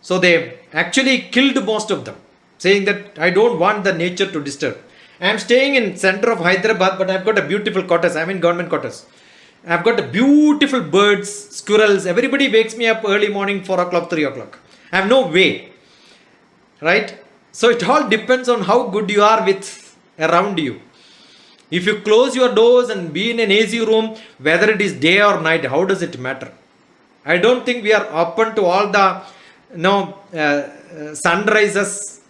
So they actually killed most of them, saying that I don't want the nature to disturb. I am staying in center of Hyderabad, but I've got a beautiful quarters. I'm in government quarters. I've got a beautiful birds, squirrels. Everybody wakes me up early morning, 4 o'clock, 3 o'clock. I have no way. Right? So it all depends on how good you are with around you. If you close your doors and be in an AC room, whether it is day or night, how does it matter? I don't think we are open to all the sunrises.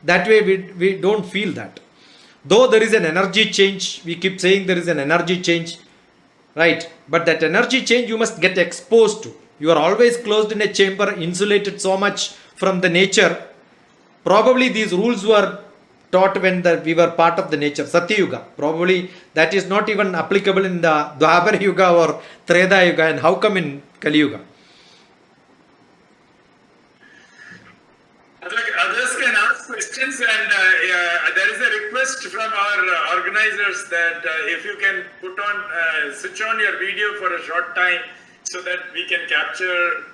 That way we don't feel that. Though there is an energy change, we keep saying there is an energy change, right? But that energy change you must get exposed to. You are always closed in a chamber, insulated so much from the nature. Probably these rules were taught when we were part of the nature, Satya Yuga. Probably that is not even applicable in the Dwapara Yuga or Treta Yuga, and how come in Kali Yuga? Others can ask questions, and there is a request from our organizers that if you can switch on your video for a short time so that we can capture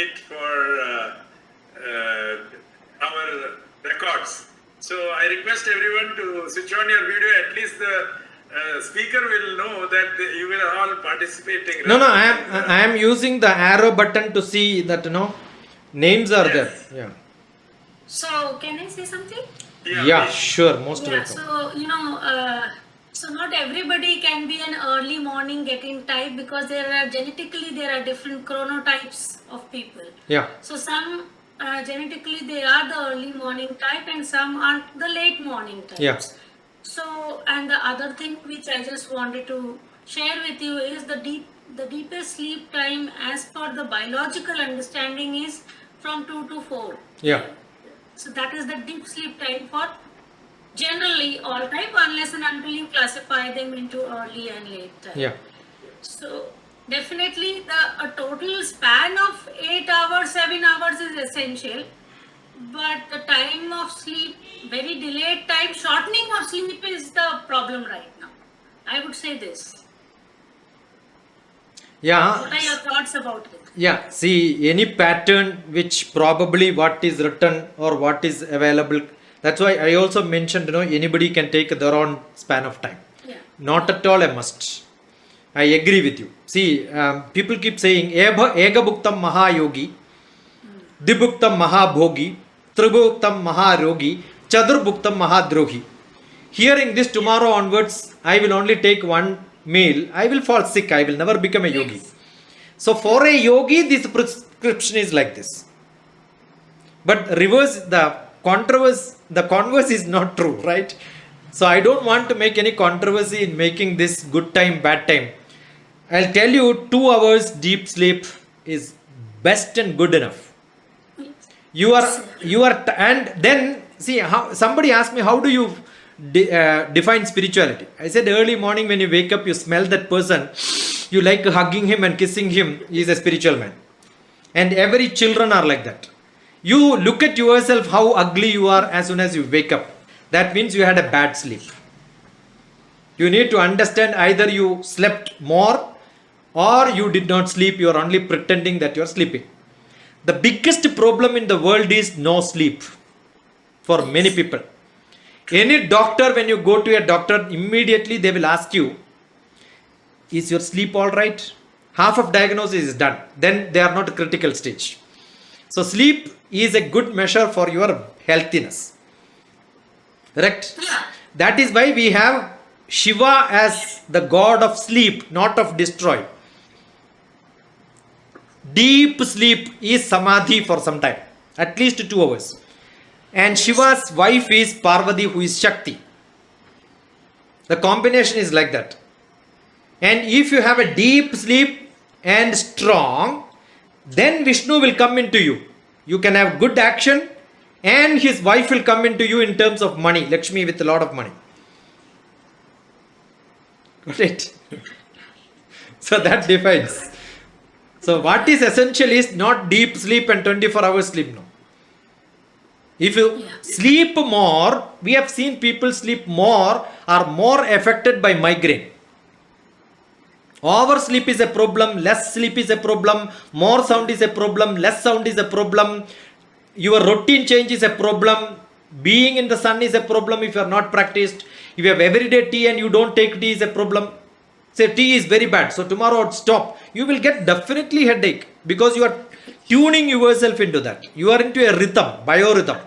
it for our records. So I request everyone to switch on your video. At least the speaker will know that you will all participating. No, I am using the arrow button to see that names are there. Yeah. So, can I say something? Yeah, sure. Most welcome. So, so not everybody can be an early morning getting type because genetically there are different chronotypes of people. Yeah. So some genetically they are the early morning type and some are the late morning types. Yeah. So, and the other thing which I just wanted to share with you is the deepest sleep time as per the biological understanding is from 2 to 4. Yeah. So that is the deep sleep time for generally all type, unless and until you classify them into early and late type. Yeah. So definitely a total span of 8 hours, 7 hours is essential. But the time of sleep, very delayed time, shortening of sleep is the problem right now. I would say this. Yeah. What are your thoughts about it? Yeah, see, any pattern which probably what is written or what is available, that's why I also mentioned, anybody can take their own span of time. Yeah. Not at all a must. I agree with you. See, people keep saying, Ega Bhuktam Mahayogi, Dibhuktam Mahabhogi, Tribhuktam Maharogi, Chadur Bhuktam Mahadrohi. Hearing this tomorrow onwards, I will only take one meal, I will fall sick. I will never become a yogi. So for a yogi, this prescription is like this. But reverse, the converse is not true, right? So I don't want to make any controversy in making this good time, bad time. I'll tell you, 2 hours deep sleep is best and good enough. And then see, how somebody asked me, how do you define spirituality? I said early morning when you wake up, you smell that person, you like hugging him and kissing him, he is a spiritual man. And every children are like that. You look at yourself how ugly you are as soon as you wake up. That means you had a bad sleep. You need to understand, either you slept more or you did not sleep, you are only pretending that you are sleeping. The biggest problem in the world is no sleep for many people. Any doctor, when you go to a doctor, immediately they will ask you, is your sleep all right? Half of diagnosis is done. Then they are not a critical stage. So sleep is a good measure for your healthiness. Correct? Yeah. That is why we have Shiva as the god of sleep, not of destroy. Deep sleep is samadhi for some time, at least 2 hours. And Shiva's wife is Parvati, who is Shakti. The combination is like that. And if you have a deep sleep and strong, then Vishnu will come into you. You can have good action, and his wife will come into you in terms of money, Lakshmi with a lot of money. Got it? So that defines. So what is essential is not deep sleep and 24 hours sleep. No. If you sleep more, we have seen people sleep more are more affected by migraine. Oversleep is a problem, less sleep is a problem, more sound is a problem, less sound is a problem, your routine change is a problem, being in the sun is a problem if you are not practiced, if you have everyday tea and you don't take tea is a problem. Say tea is very bad, so tomorrow stop. You will get definitely headache because you are tuning yourself into that. You are into a rhythm, biorhythm.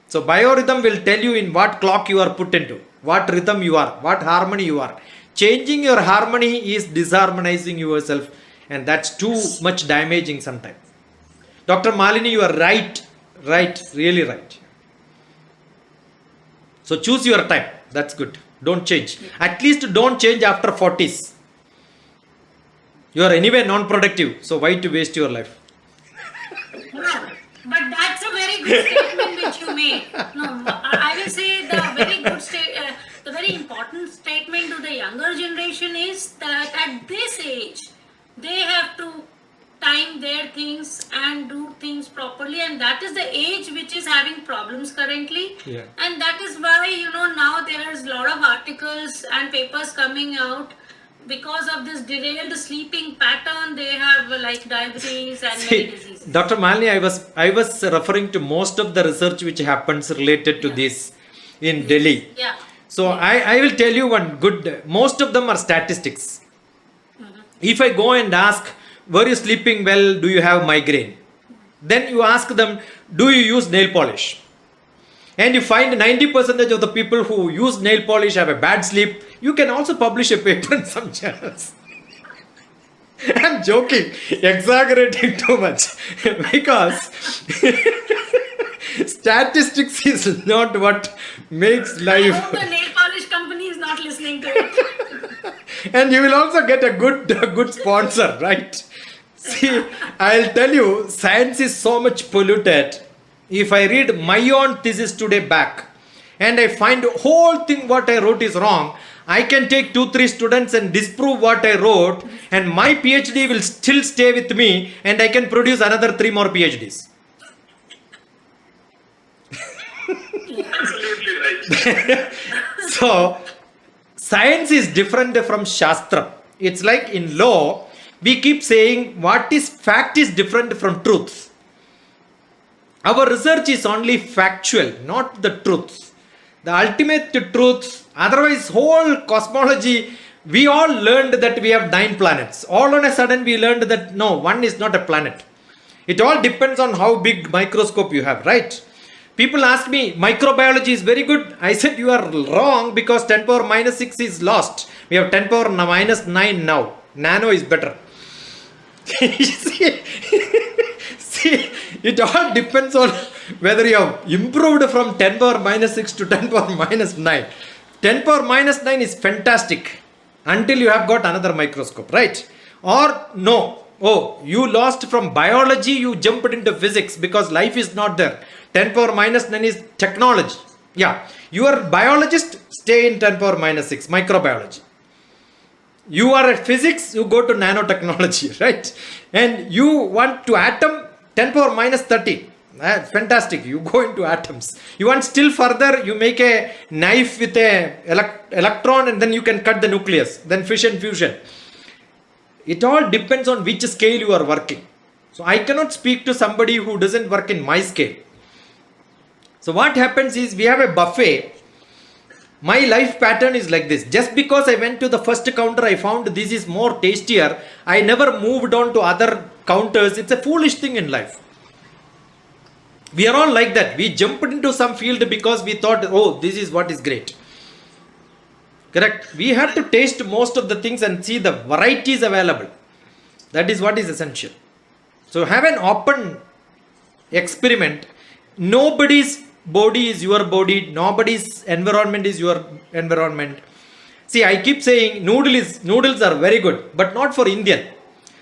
So biorhythm will tell you in what clock you are put into, what rhythm you are, what harmony you are. Changing your harmony is disharmonizing yourself, and that's too much damaging sometimes. Dr. Malini, you are right, really right. So choose your time, that's good. Don't change. At least don't change after 40s. You are anyway non-productive, so why to waste your life? No, but that's a very good statement which you made. No, I will say the very important statement to the younger generation is that at this age, they have to time their things and do things properly, and that is the age which is having problems currently. Yeah. And that is why, now there is a lot of articles and papers coming out. Because of this derailed sleeping pattern, they have like diabetes and many diseases. Dr. Malini, I was referring to most of the research which happens related to this in Delhi. Yeah. So I will tell you one good, most of them are statistics. If I go and ask, were you sleeping well, do you have migraine? Then you ask them, do you use nail polish? And you find 90% of the people who use nail polish have a bad sleep. You can also publish a paper in some journals. I'm joking, exaggerating too much. Because statistics is not what makes I life. hope the nail polish company is not listening to it. And you will also get a good sponsor, right? See, I'll tell you, science is so much polluted. If I read my own thesis today back and I find whole thing what I wrote is wrong, I can take 2-3 students and disprove what I wrote, and my PhD will still stay with me, and I can produce another 3 more PhDs. Absolutely right. So, science is different from Shastra. It's like in law, we keep saying what is fact is different from truth. Our research is only factual, not the truth. The ultimate truth, otherwise whole cosmology, we all learned that we have 9 planets. All on a sudden we learned that no, one is not a planet. It all depends on how big microscope you have, right? People ask me, microbiology is very good. I said, you are wrong because 10 power minus 6 is lost. We have 10 power minus 9 now. Nano is better. see, it all depends on whether you have improved from 10 power minus 6 to 10 power minus 9. 10 power minus 9 is fantastic until you have got another microscope, right? Or no, oh, you lost from biology, you jumped into physics because life is not there. 10 power minus 9 is technology. Yeah, you are a biologist, stay in 10 power minus 6, microbiology. You are at physics, you go to nanotechnology, right? And you want to atom, 10 power minus 30. Fantastic, you go into atoms. You want still further, you make a knife with a electron and then you can cut the nucleus, then fission, fusion. It all depends on which scale you are working. So I cannot speak to somebody who doesn't work in my scale. So what happens is we have a buffet. My life pattern is like this. Just because I went to the first counter, I found this is more tastier. I never moved on to other counters. It's a foolish thing in life. We are all like that. We jumped into some field because we thought, oh, this is what is great. Correct? We have to taste most of the things and see the varieties available. That is what is essential. So have an open experiment. Nobody's body is your body. Nobody's environment is your environment. See, I keep saying noodles are very good, but not for Indian.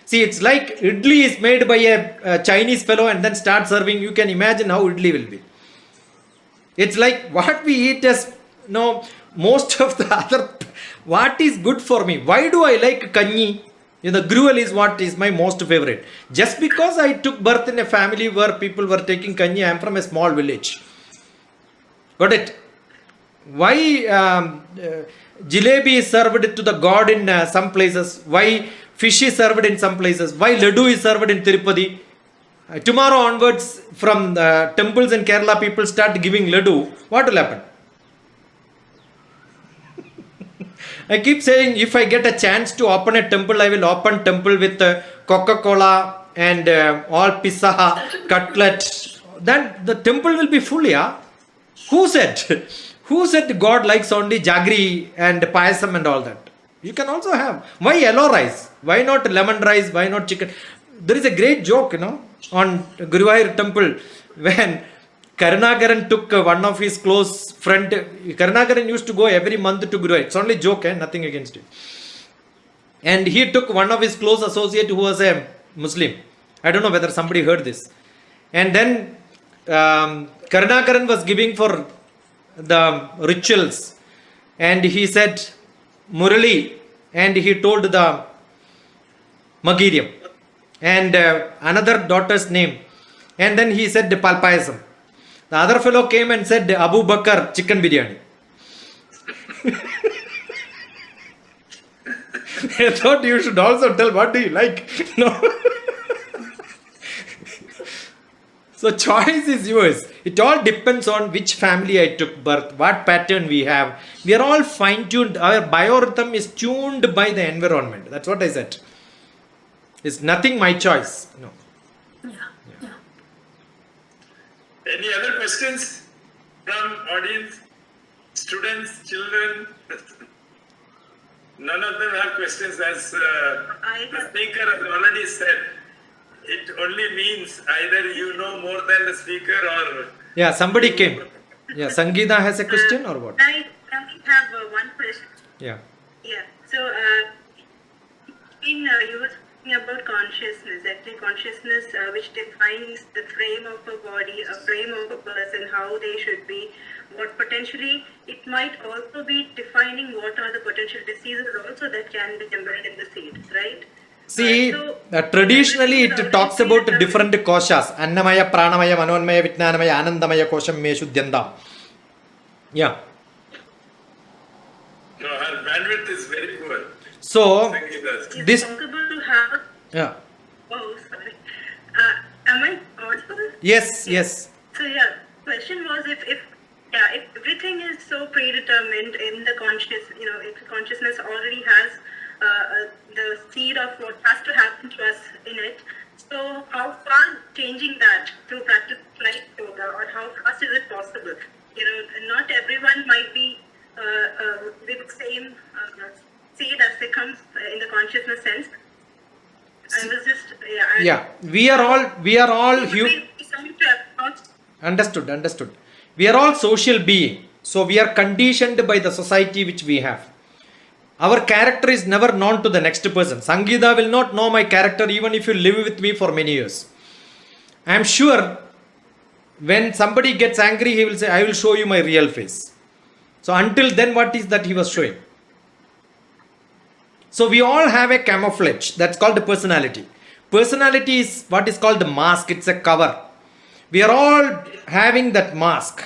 See, it's like idli is made by a Chinese fellow and then start serving. You can imagine how idli will be. It's like what we eat as, most of the other, what is good for me. Why do I like kanji? The gruel is what is my most favorite. Just because I took birth in a family where people were taking kanji, I am from a small village. Got it? Why jalebi is served to the god in some places? Why fish is served in some places? Why laddu is served in Tirupati? Tomorrow onwards, from the temples in Kerala, people start giving laddu. What will happen? I keep saying, if I get a chance to open a temple, I will open temple with Coca-Cola and all pizza, cutlet. Then the temple will be full, yeah? Who said? Who said God likes only jaggery and payasam and all that? You can also have. Why yellow rice? Why not lemon rice? Why not chicken? There is a great joke, on Guruvayur temple when Karunakaran took one of his close friend. Karunakaran used to go every month to Guruvayur. It's only joke, nothing against it. And he took one of his close associate who was a Muslim. I don't know whether somebody heard this. And then Karunakaran was giving for the rituals. And he said, Murali. And he told the Magiriam. And another daughter's name. And then he said Palpayasam. The other fellow came and said Abu Bakr chicken biryani. I thought you should also tell what do you like. No. So choice is yours. It all depends on which family I took birth, what pattern we have. We are all fine-tuned. Our biorhythm is tuned by the environment. That's what I said. It's nothing my choice. No. Any other questions from audience, students, children? None of them have questions, as the speaker has already said. It only means either you know more than the speaker or... Yeah, somebody came. Yeah, Sangeeta has a question or what? I have one question. Yeah. Yeah. So, you were talking about consciousness, actually consciousness which defines the frame of a body, a frame of a person, how they should be, what potentially, it might also be defining what are the potential diseases also that can be embedded in the seeds, right? See, traditionally it talks about different koshas. Annamaya, Pranamaya, Manonmaya, Vijnanamaya, Anandamaya kosham me shuddhyandam. Yeah. No, her bandwidth is very poor. So, Sangeeta's. this... Is it possible to have... Yeah. Oh, sorry. Am I audible? Yes, yes. So question was if everything is so predetermined in the conscious, if consciousness already has the seed of what has to happen to us in it, So how far changing that through practice like yoga, or how fast is it possible? Not everyone might be with the same seed as they come in the consciousness sense. I was just Yeah, we are all understood. We are all social being. So we are conditioned by the society which we have. Our character is never known to the next person. Sangeeta will not know my character even if you live with me for many years. I am sure when somebody gets angry, he will say, I will show you my real face. So until then, what is that he was showing? So we all have a camouflage. That's called the personality. Personality is what is called the mask. It's a cover. We are all having that mask.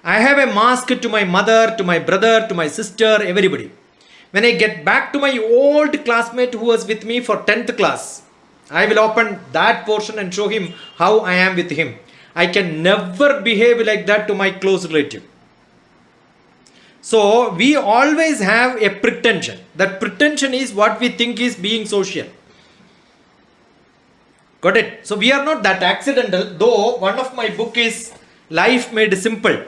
I have a mask to my mother, to my brother, to my sister, everybody. When I get back to my old classmate who was with me for 10th class, I will open that portion and show him how I am with him. I can never behave like that to my close relative. So we always have a pretension. That pretension is what we think is being social. Got it? So we are not that accidental, though one of my book is Life Made Simple.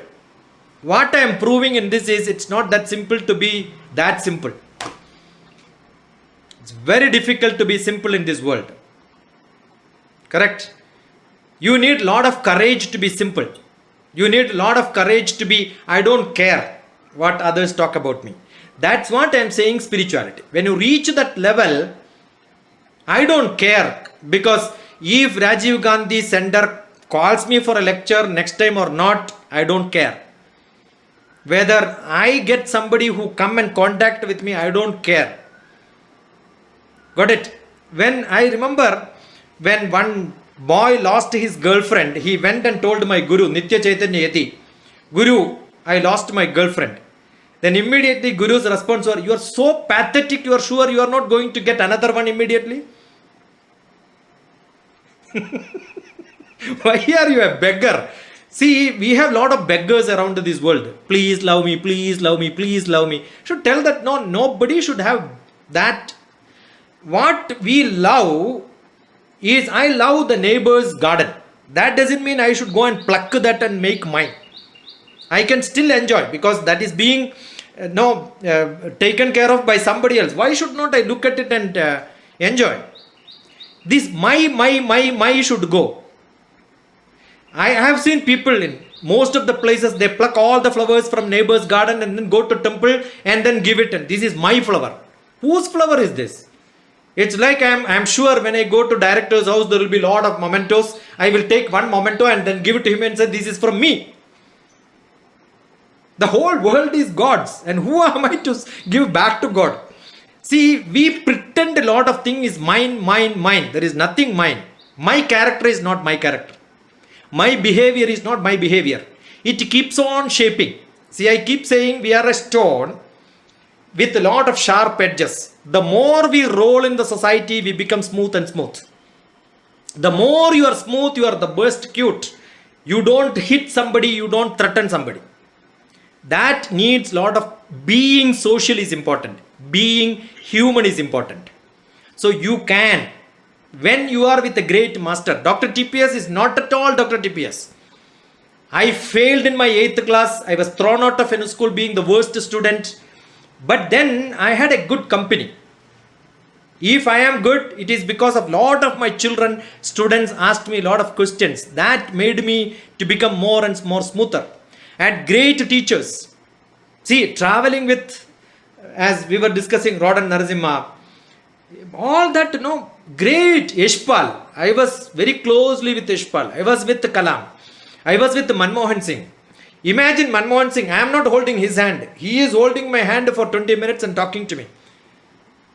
What I am proving in this is it's not that simple to be that simple. It's very difficult to be simple in this world. Correct? You need a lot of courage to be simple. You need a lot of courage to be, I don't care what others talk about me. That's what I am saying, spirituality. When you reach that level, I don't care, because if Rajiv Gandhi Center calls me for a lecture next time or not, I don't care. Whether I get somebody who come and contact with me, I don't care. Got it? When I remember when one boy lost his girlfriend, he went and told my Guru, Nitya Chaitanya Yati, Guru, I lost my girlfriend. Then immediately Guru's response was, you are so pathetic, you are sure you are not going to get another one immediately? Why are you a beggar? See, we have a lot of beggars around this world. Please love me, please love me, please love me. Should tell that no, nobody should have that. What we love is, I love the neighbor's garden. That doesn't mean I should go and pluck that and make mine. I can still enjoy, because that is being taken care of by somebody else. Why should not I look at it and enjoy? This my should go. I have seen people in most of the places, they pluck all the flowers from neighbor's garden and then go to temple and then give it. And this is my flower. Whose flower is this? It's like I'm sure when I go to director's house, there will be a lot of mementos. I will take one memento and then give it to him and say, this is from me. The whole world is God's. And who am I to give back to God? See, we pretend a lot of things is mine. There is nothing mine. My character is not my character. My behavior is not my behavior. It keeps on shaping. See, I keep saying we are a stone with a lot of sharp edges. The more we roll in the society, we become smooth and smooth. The more you are smooth, you are the most cute. You don't hit somebody, you don't threaten somebody. That needs a lot of being social is important. Being human is important. So you can, when you are with a great master, Dr. TPS is not at all Dr. TPS. I failed in my 8th class. I was thrown out of a school being the worst student. But then I had a good company. If I am good, it is because of lot of my children, students asked me a lot of questions. That made me to become more and more smoother. I had great teachers. See, traveling with, as we were discussing, Rodhan Narasimha, all that, great Yashpal. I was very closely with Yashpal. I was with Kalam. I was with Manmohan Singh. Imagine Manmohan Singh, I am not holding his hand. He is holding my hand for 20 minutes and talking to me.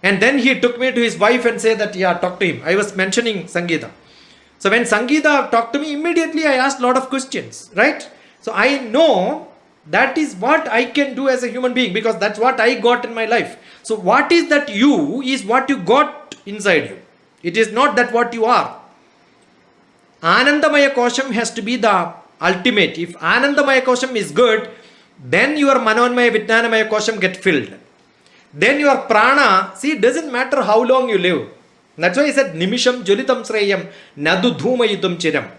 And then he took me to his wife and said that, yeah, talk to him. I was mentioning Sangeeta. So when Sangeeta talked to me, immediately I asked a lot of questions, right? So I know that is what I can do as a human being, because that's what I got in my life. So what is that you is what you got inside you. It is not that what you are. Anandamaya Kosham has to be the ultimate. If Anandamaya Kosham is good, then your Manonmaya Vijnanamaya Kosham get filled. Then your prana, see, it doesn't matter how long you live. That's why I said Nimisham Julitam Sreyam Nadu Dhumayutam Chiram.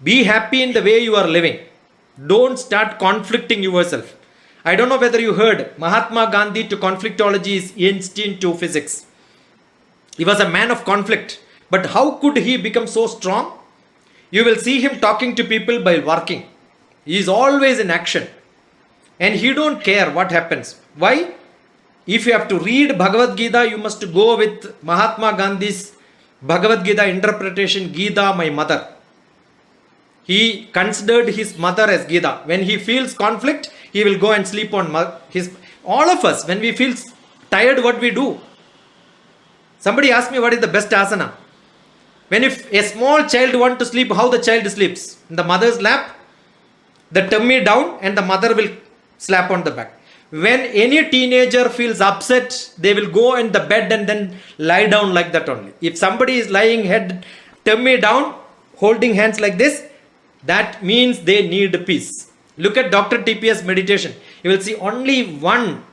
Be happy in the way you are living. Don't start conflicting yourself. I don't know whether you heard Mahatma Gandhi to conflictology is Einstein to physics. He was a man of conflict. But how could he become so strong? You will see him talking to people by working. He is always in action. And he don't care what happens. Why? If you have to read Bhagavad Gita, you must go with Mahatma Gandhi's Bhagavad Gita interpretation, Gita, my mother. He considered his mother as Gita. When he feels conflict, he will go and sleep on his... All of us, when we feel tired, what we do? Somebody asked me what is the best asana. When if a small child wants to sleep, how the child sleeps? In the mother's lap, the tummy down and the mother will slap on the back. When any teenager feels upset, they will go in the bed and then lie down like that only. If somebody is lying head, tummy down, holding hands like this, that means they need peace. Look at Dr. TPS meditation. You will see only one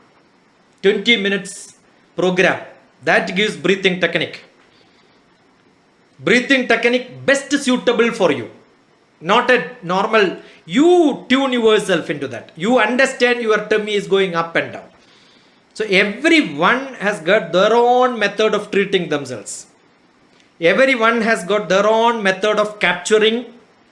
20 minutes program that gives breathing technique. Breathing technique best suitable for you. Not a normal, you tune yourself into that. You understand your tummy is going up and down. So everyone has got their own method of treating themselves. Everyone has got their own method of capturing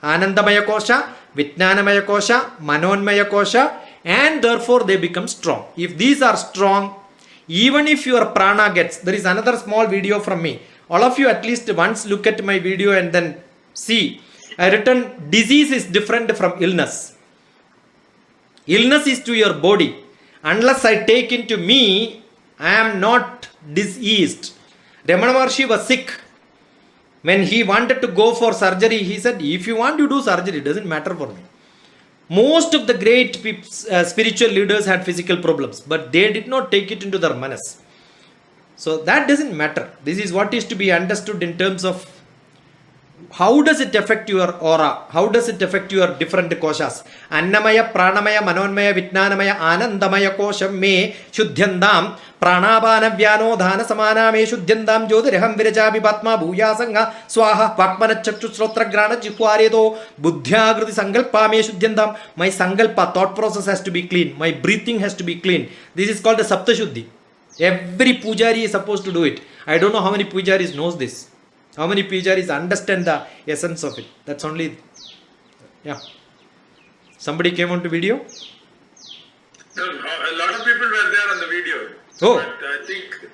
Anandamaya Kosha, Vijnanamaya Kosha, Manonmaya Kosha, and therefore they become strong. If these are strong, even if your prana gets, there is another small video from me. All of you at least once look at my video and then see. I written disease is different from illness. Illness is to your body. Unless I take into me, I am not diseased. Ramana Maharshi was sick. When he wanted to go for surgery, he said, if you want to do surgery, it doesn't matter for me. Most of the great spiritual leaders had physical problems, but they did not take it into their manas. So that doesn't matter. This is what is to be understood in terms of how does it affect your aura? How does it affect your different koshas? Annamaya, Pranamaya, Manonmaya, Vijnanamaya, Anandamaya kosham me Shuddhyandam, Pranabana Vyano, Dhana Samana me Shuddhyandam, Jyotirham Virajabi Batma, Bhuya Sangha, Swaha, Vakmana Chaktu Srotra Grana, Jikwaredo, Buddhya Agriti Sangalpa me Shuddhyandam. My Sangalpa thought process has to be clean. My breathing has to be clean. This is called the Sapta Shuddhi. Every pujari is supposed to do it. I don't know how many pujaris knows this. How many pujaris understand the essence of it? That's only, yeah. Somebody came on to video? No, a lot of people were there on the video. Oh. But I think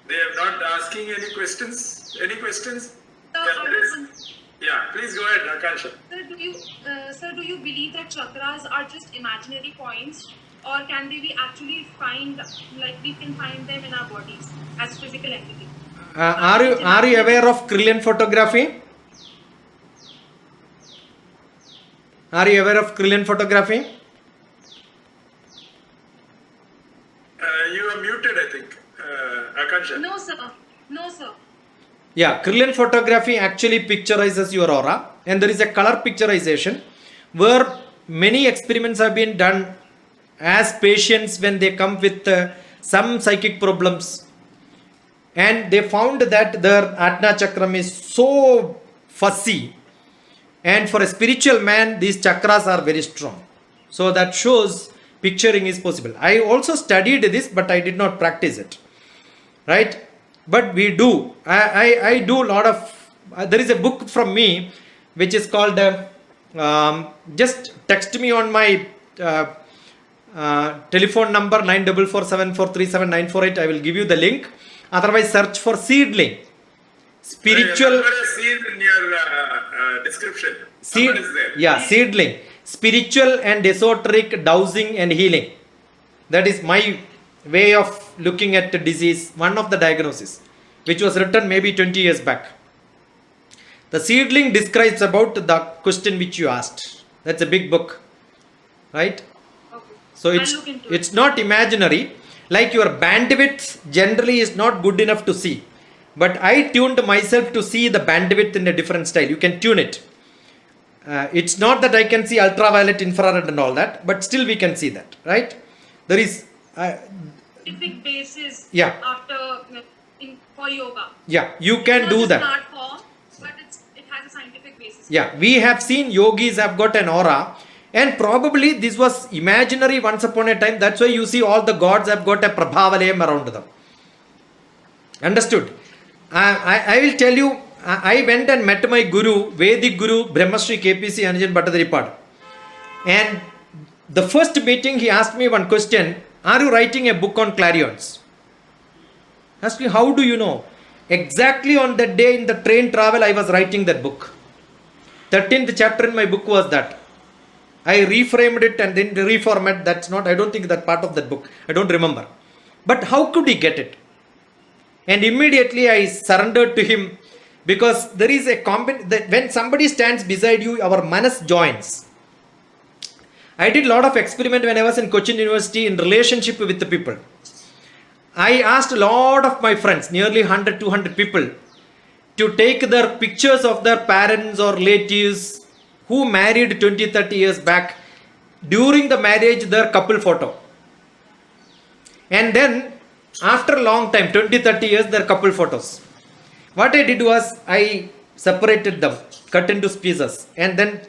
they are not asking any questions. Any questions? Yeah, please go ahead, Akansha. Sir, do you believe that chakras are just imaginary points, or can they be actually find, like we can find them in our bodies as physical entities? Are you aware of Krillian photography? Are you aware of Krillian photography? You are muted, I think, Akansha. No, sir. No, sir. Yeah, Krillian photography actually picturizes your aura, and there is a color picturization where many experiments have been done as patients when they come with some psychic problems. And they found that their Ajna Chakram is so fussy. And for a spiritual man, these chakras are very strong. So that shows picturing is possible. I also studied this, but I did not practice it. Right? But we do. I do a lot of... there is a book from me, which is called... just text me on my telephone number 9447437948. I will give you the link. Otherwise, search for seedling. Spiritual. Number is seen in your description. Number is there. Yeah, seedling. Spiritual and esoteric dowsing and healing. That is my way of looking at the disease. One of the diagnoses, which was written maybe 20 years back. The seedling describes about the question which you asked. That's a big book, right? Okay. So I'll look into it's not imaginary. Like your bandwidth generally is not good enough to see. But I tuned myself to see the bandwidth in a different style. You can tune it. It's not that I can see ultraviolet, infrared and all that, but still we can see that, right? There is... Scientific basis Yeah. after for yoga. Yeah, you can Not do just that. an art form, but it has a scientific basis. Yeah, we have seen yogis have got an aura, and probably this was imaginary once upon a time. That's why you see all the gods have got a prabhavalayam around them. Understood? I will tell you, I went and met my guru, Vedic Guru, Brahmashri KPC Anjan Bhattadharipad. And the first meeting, he asked me one question: are you writing a book on clarions? Asked me, how do you know? Exactly on that day in the train travel, I was writing that book. 13th chapter in my book was that. I reframed it and then reformatted. That's not, I don't think that part of that book. I don't remember. But how could he get it? And immediately I surrendered to him, because there is a when somebody stands beside you, our manas joins. I did a lot of experiment when I was in Cochin University in relationship with the people. I asked a lot of my friends, nearly 100, 200 people, to take their pictures of their parents or relatives who married 20, 30 years back, during the marriage, their couple photo. And then, after a long time, 20, 30 years, their couple photos. What I did was, I separated them, cut into pieces, and then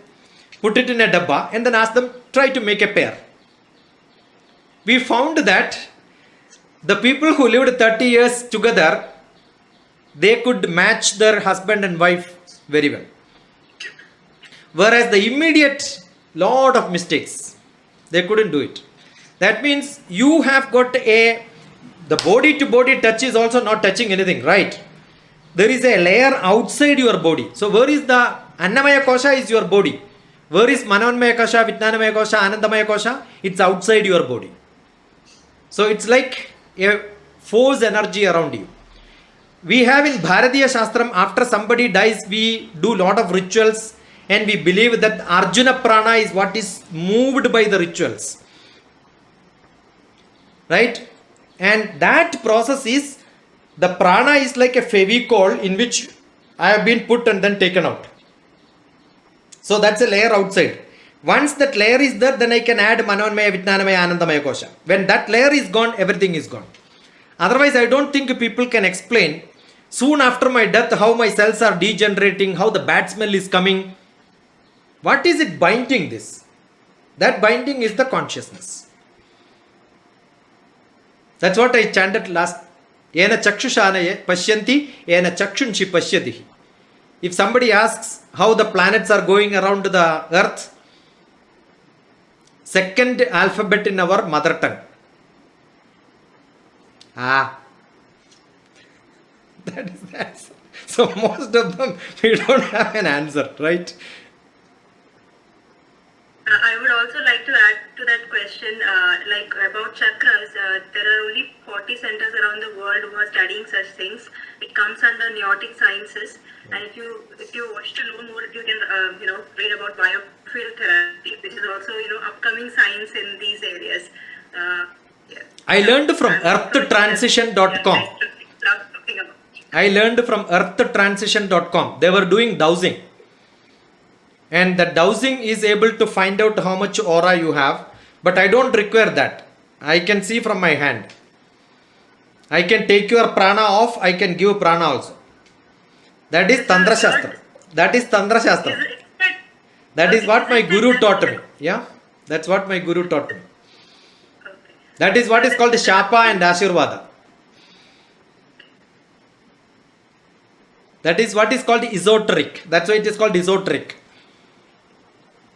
put it in a dabba, and then asked them, try to make a pair. We found that the people who lived 30 years together, they could match their husband and wife very well. Whereas the immediate, lot of mistakes, they couldn't do it. That means you have got the body to body touch is also not touching anything, right? There is a layer outside your body. So where is the Annamaya Kosha is your body. Where is Manonmaya Kosha, Vijnanamaya Kosha, Anandamaya Kosha? It's outside your body. So it's like a force energy around you. We have in Bharatiya Shastram, after somebody dies, we do lot of rituals, and we believe that Arjuna Prana is what is moved by the rituals. Right? And that process is, the prana is like a Fevicol in which I have been put and then taken out. So that's a layer outside. Once that layer is there, then I can add Manonmaya, Vijnanamaya, Anandamaya Kosha. When that layer is gone, everything is gone. Otherwise, I don't think people can explain soon after my death how my cells are degenerating, how the bad smell is coming. What is it binding this? That binding is the consciousness. That's what I chanted last. Yena chakshushanaya pashyanti, yena chakshunchi pashyadihi. If somebody asks how the planets are going around the earth, second alphabet in our mother tongue. That is the answer. So most of them, we don't have an answer, right? I would also like to add to that question, like about chakras. There are only 40 centers around the world who are studying such things. It comes under Neotic Sciences, and if you wish to know more, you can read about biofield therapy, which is also upcoming science in these areas. Yeah. I learned from earthtransition.com. I learned from earthtransition.com. They were doing dowsing. And the dowsing is able to find out how much aura you have. But I don't require that. I can see from my hand. I can take your prana off. I can give prana also. That is Tantra Shastra. That is Tantra Shastra. That is what my guru taught me. Yeah? That's what my guru taught me. That is what is called Shapa and Ashirvada. That is what is called esoteric. That's why it is called esoteric.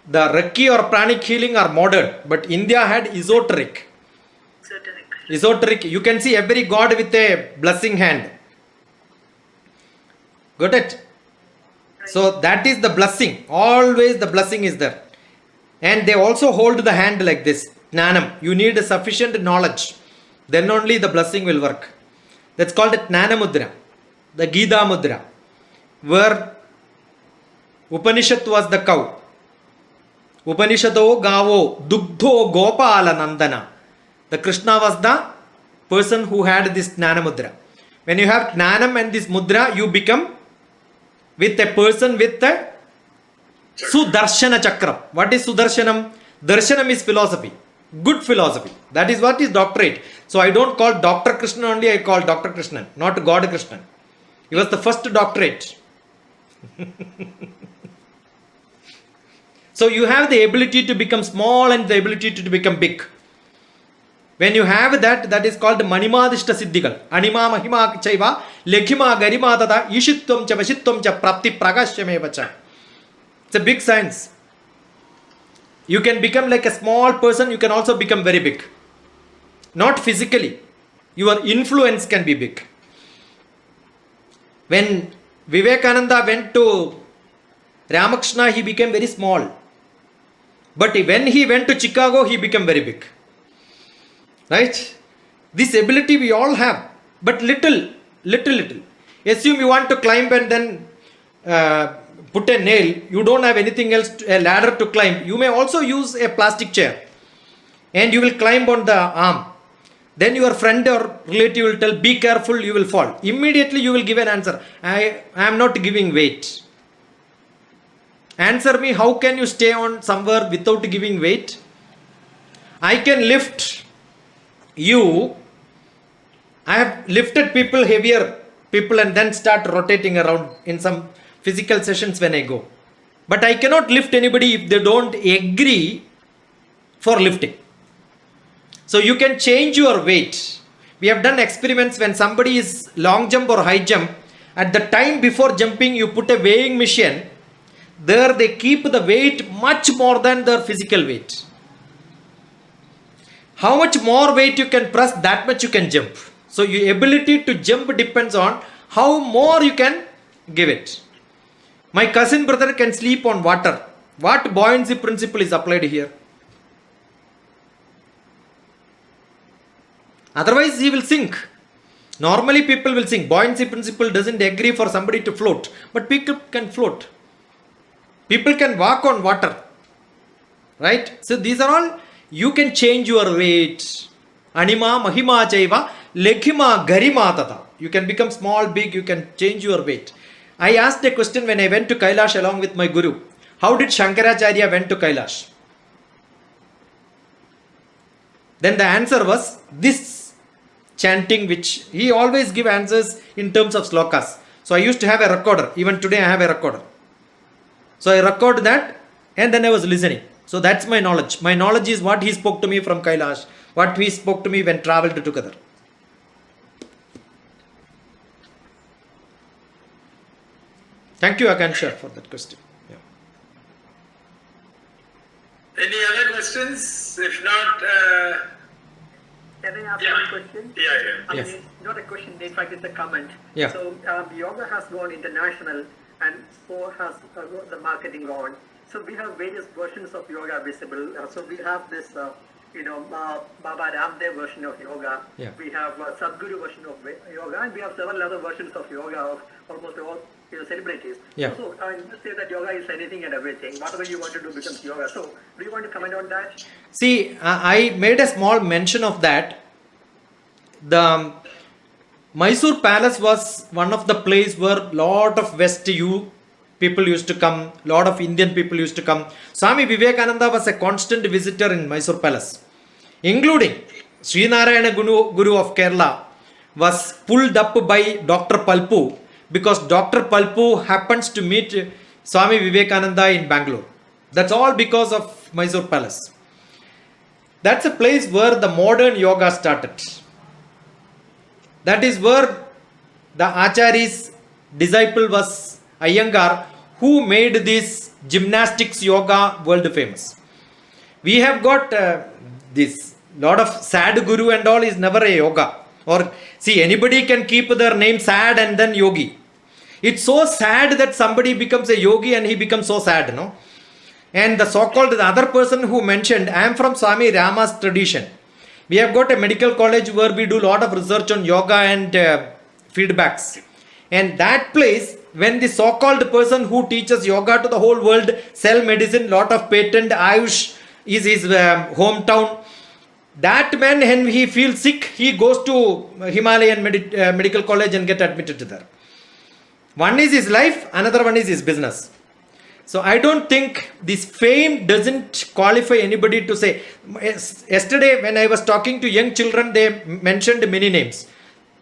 The Reiki or pranic healing are modern, but India had esoteric. Esoteric. You can see every god with a blessing hand. Got it? So that is the blessing. Always the blessing is there. And they also hold the hand like this. Jnanam. You need sufficient knowledge. Then only the blessing will work. That's called Jnana Mudra. The Gita Mudra. Where Upanishad was the cow. Upanishado Gavo Dugdho Gopala Nandana. The Krishna was the person who had this Jnana Mudra. When you have Jnanam and this Mudra, you become with a person with the Sudarshana Chakram. What is Sudarshanam? Darshanam is philosophy. Good philosophy. That is what is doctorate. So I don't call Dr. Krishnan only, I call Dr. Krishnan, not God Krishnan. He was the first doctorate. So you have the ability to become small and the ability to become big. When you have that, that is called Manimadishta Siddhigal. Anima Mahima Chaiva, Lekhima Garima Tata, Ishittum Cha Vashittum Cha Prapti Pragashya Vacha. It's a big science. You can become like a small person, you can also become very big. Not physically. Your influence can be big. When Vivekananda went to Ramakrishna, he became very small. But when he went to Chicago, he became very big. Right? This ability we all have, but little. Assume you want to climb and then put a nail. You don't have anything else, a ladder to climb. You may also use a plastic chair. And you will climb on the arm. Then your friend or relative will tell, be careful, you will fall. Immediately you will give an answer. I am not giving weight. Answer me, how can you stay on somewhere without giving weight? I can lift you. I have lifted people, heavier people, and then start rotating around in some physical sessions when I go. But I cannot lift anybody if they don't agree for lifting. So you can change your weight. We have done experiments when somebody is long jump or high jump. At the time before jumping, you put a weighing machine. There they keep the weight much more than their physical weight. How much more weight you can press, that much you can jump. So your ability to jump depends on how more you can give it. My cousin brother can sleep on water. What buoyancy principle is applied here? Otherwise he will sink. Normally people will sink. Buoyancy principle doesn't agree for somebody to float. But people can float. People can walk on water. Right? So these are all, you can change your weight. Anima, Mahima, Chaiva, Lekhima, Garima, Tata. You can become small, big, you can change your weight. I asked a question when I went to Kailash along with my guru. How did Shankaracharya went to Kailash? Then the answer was this chanting, which he always give answers in terms of slokas. So I used to have a recorder. Even today I have a recorder. So I record that and then I was listening. So that's my knowledge. My knowledge is what he spoke to me from Kailash, what he spoke to me when traveled together. Thank you, Akansha, for that question. Yeah. Any other questions? If not, Can I ask yeah. one question? Yeah. I mean, Yes. it's not a question, in fact, it's a comment. Yeah. So, yoga has gone international and so has the marketing gone. So, we have various versions of yoga visible. So, we have this, Baba Ramdev version of yoga. Yeah. We have Sadhguru version of yoga, and we have several other versions of yoga of almost all celebrities. Yeah. So, I just say that yoga is anything and everything. Whatever you want to do becomes yoga. So, do you want to comment on that? See, I made a small mention of that. The Mysore Palace was one of the place where lot of West people used to come, lot of Indian people used to come. Swami Vivekananda was a constant visitor in Mysore Palace, including Srinarayana Guru of Kerala was pulled up by Dr. Palpu because Dr. Palpu happens to meet Swami Vivekananda in Bangalore. That's all because of Mysore Palace. That's a place where the modern yoga started. That is where the Acharya's disciple was Iyengar, who made this gymnastics yoga world famous. We have got this lot of sad guru and all is never a yoga. Or see, anybody can keep their name sad and then yogi. It's so sad that somebody becomes a yogi and he becomes so sad, no? And the so-called the other person who mentioned, I am from Swami Rama's tradition. We have got a medical college where we do a lot of research on yoga and feedbacks. And that place, when the so-called person who teaches yoga to the whole world, sell medicine, lot of patent, Ayush is his hometown. That man, when he feels sick, he goes to Himalayan medical college and get admitted to there. One is his life, another one is his business. So I don't think this fame doesn't qualify anybody to say. Yesterday when I was talking to young children, they mentioned many names.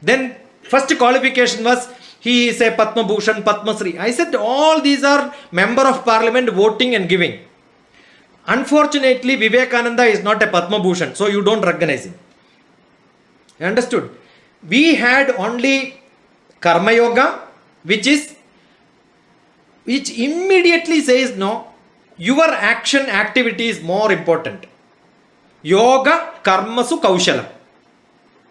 Then first qualification was he is a Padma Bhushan, Padma Shri. I said all these are member of parliament voting and giving. Unfortunately, Vivekananda is not a Padma Bhushan, so you don't recognize him. You understood? We had only Karma Yoga, which immediately says no, your action activity is more important. Yoga Karmasu Kaushalam.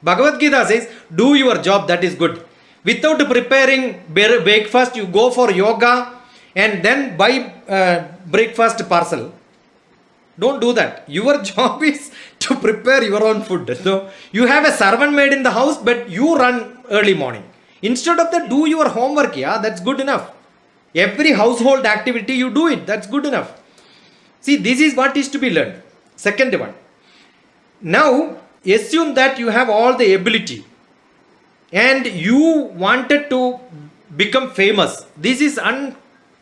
Bhagavad Gita says, do your job, that is good. Without preparing breakfast, you go for yoga and then buy breakfast parcel. Don't do that. Your job is to prepare your own food. So you have a servant maid in the house, but you run early morning. Instead of that, do your homework. Yeah, that's good enough. Every household activity you do it. That's good enough. See, this is what is to be learned. Second one. Now, assume that you have all the ability and you wanted to become famous. This is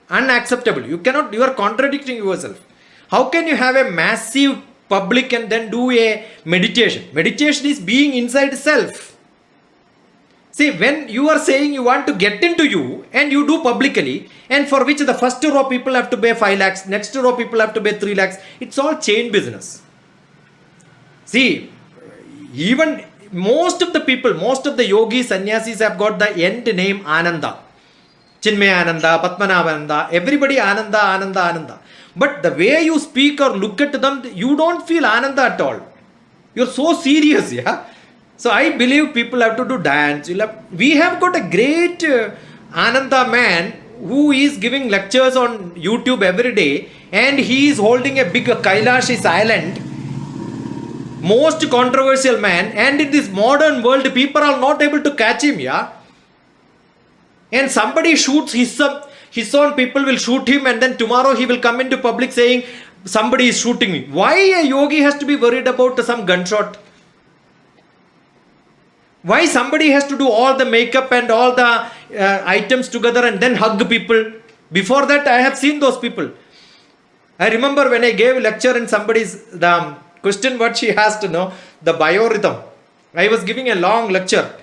unacceptable. You are contradicting yourself. How can you have a massive public and then do a meditation? Meditation is being inside self. See, when you are saying you want to get into you and you do publicly, and for which the first row people have to pay 5 lakhs, next row people have to pay 3 lakhs, it's all chain business. See, even most of the people, most of the yogis, sannyasis have got the end name Ananda. Chinmaya Ananda, Padmanabha Ananda, everybody Ananda, Ananda, Ananda. But the way you speak or look at them, you don't feel Ananda at all. You're so serious, yeah. So I believe people have to do dance. We have got a great Ananda man who is giving lectures on YouTube every day, and he is holding a big Kailash island. Most controversial man, and in this modern world, people are not able to catch him, yeah. And somebody shoots his own people will shoot him, and then tomorrow he will come into public saying somebody is shooting me. Why a yogi has to be worried about some gunshot? Why somebody has to do all the makeup and all the items together and then hug people? Before that, I have seen those people. I remember when I gave a lecture in the question what she asked, the biorhythm. I was giving a long lecture.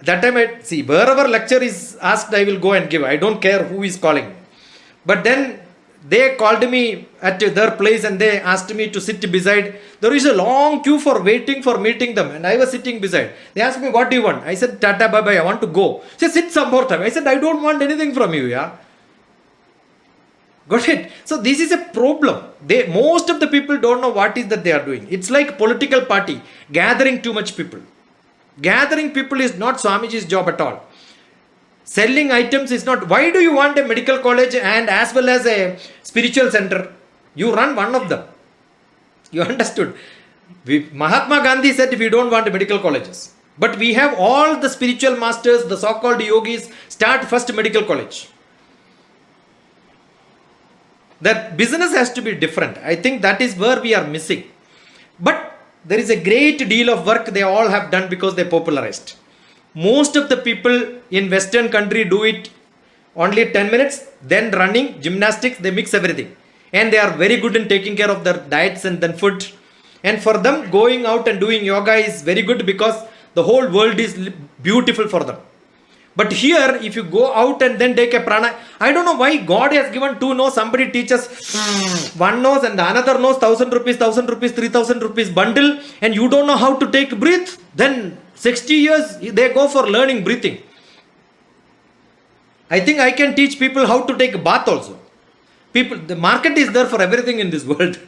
That time wherever lecture is asked, I will go and give. I don't care who is calling. But then they called me at their place and they asked me to sit beside. There is a long queue for waiting for meeting them, and I was sitting beside. They asked me, what do you want? I said, Tata, bye bye, I want to go. She said, sit some more time. I said, I don't want anything from you, yeah. Got it? So this is a problem. Most of the people don't know what is that they are doing. It's like political party, gathering too much people. Gathering people is not Swamiji's job at all. Selling items is not. Why do you want a medical college and as well as a spiritual center? You run one of them. You understood? Mahatma Gandhi said we don't want medical colleges. But we have all the spiritual masters, the so-called yogis, start first medical college. That business has to be different. I think that is where we are missing. But there is a great deal of work they all have done because they popularized. Most of the people in Western country do it only 10 minutes, then running, gymnastics, they mix everything. And they are very good in taking care of their diets and then food. And for them, going out and doing yoga is very good because the whole world is beautiful for them. But here, if you go out and then take a prana, I don't know why God has given 2 nose. Somebody teaches one nose and the another nose, 1,000 rupees, 3,000 rupees bundle, and you don't know how to take breath. Then 60 years, they go for learning breathing. I think I can teach people how to take a bath also. The market is there for everything in this world.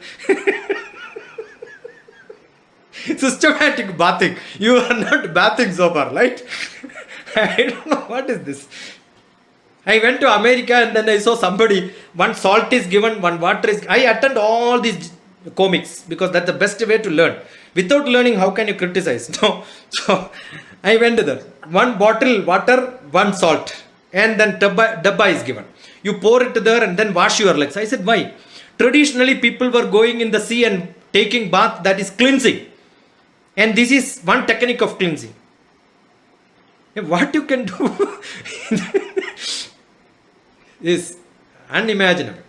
Systematic bathing. You are not bathing so far, right? I don't know what is this. I went to America and then I saw somebody, one salt is given, one water is. I attend all these comics because that's the best way to learn. Without learning, how can you criticize? No. So I went there. One bottle water, one salt, and then dabba is given. You pour it there and then wash your legs. I said, why? Traditionally, people were going in the sea and taking bath, that is cleansing. And this is one technique of cleansing. What you can do is unimaginable.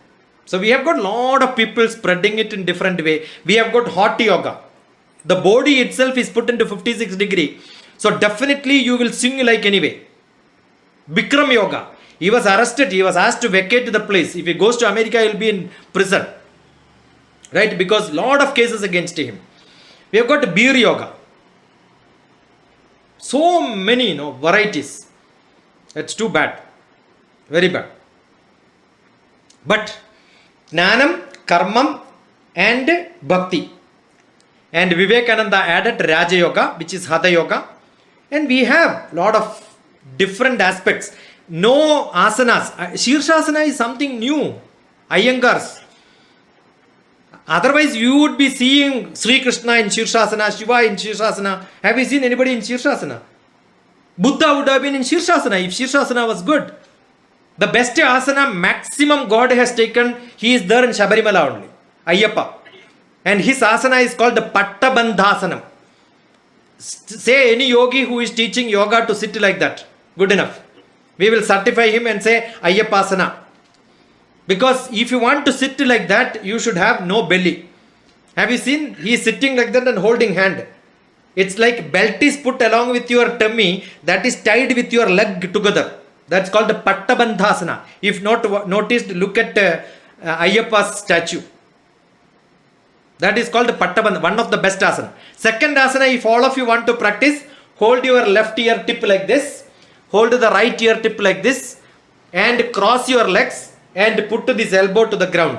So we have got lot of people spreading it in different way. We have got hot yoga. The body itself is put into 56 degree. So definitely you will sing like anyway. Bikram yoga. He was arrested. He was asked to vacate the place. If he goes to America, he will be in prison. Right? Because lot of cases against him. We have got beer yoga. So many varieties. That's too bad. Very bad. But Jnanam, Karmam and Bhakti. And Vivekananda added Raja Yoga, which is Hatha Yoga. And we have lot of different aspects. No asanas. Shirshasana is something new. Iyengars. Otherwise, you would be seeing Sri Krishna in Shirshasana, Shiva in Shirshasana. Have you seen anybody in Shirshasana? Buddha would have been in Shirshasana if Shirshasana was good. The best asana maximum God has taken, he is there in Shabarimala only. Ayyappa. And his asana is called the Pattabandhasanam. Say any yogi who is teaching yoga to sit like that. Good enough. We will certify him and say Ayyappasana. Because if you want to sit like that, you should have no belly. Have you seen? He is sitting like that and holding hand. It's like belt is put along with your tummy, that is tied with your leg together. That's called the Pattabandhasana. If not noticed, look at Ayyappa's statue. That is called the Pattabandha, one of the best asana. Second asana, if all of you want to practice, hold your left ear tip like this, hold the right ear tip like this, and cross your legs and put this elbow to the ground.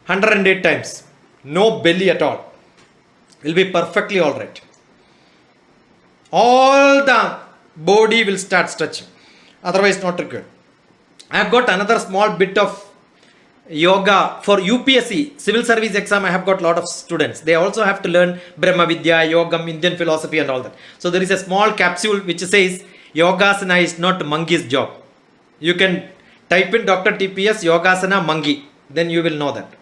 108 times. No belly at all. Will be perfectly alright. All the body will start stretching. Otherwise not required. I have got another small bit of yoga for UPSC civil service exam. I have got lot of students. They also have to learn Brahma Vidya, Yogam, Indian philosophy and all that. So there is a small capsule which says Yogasana is not monkey's job. You can type in Dr. TPS Yogasana monkey. Then you will know that.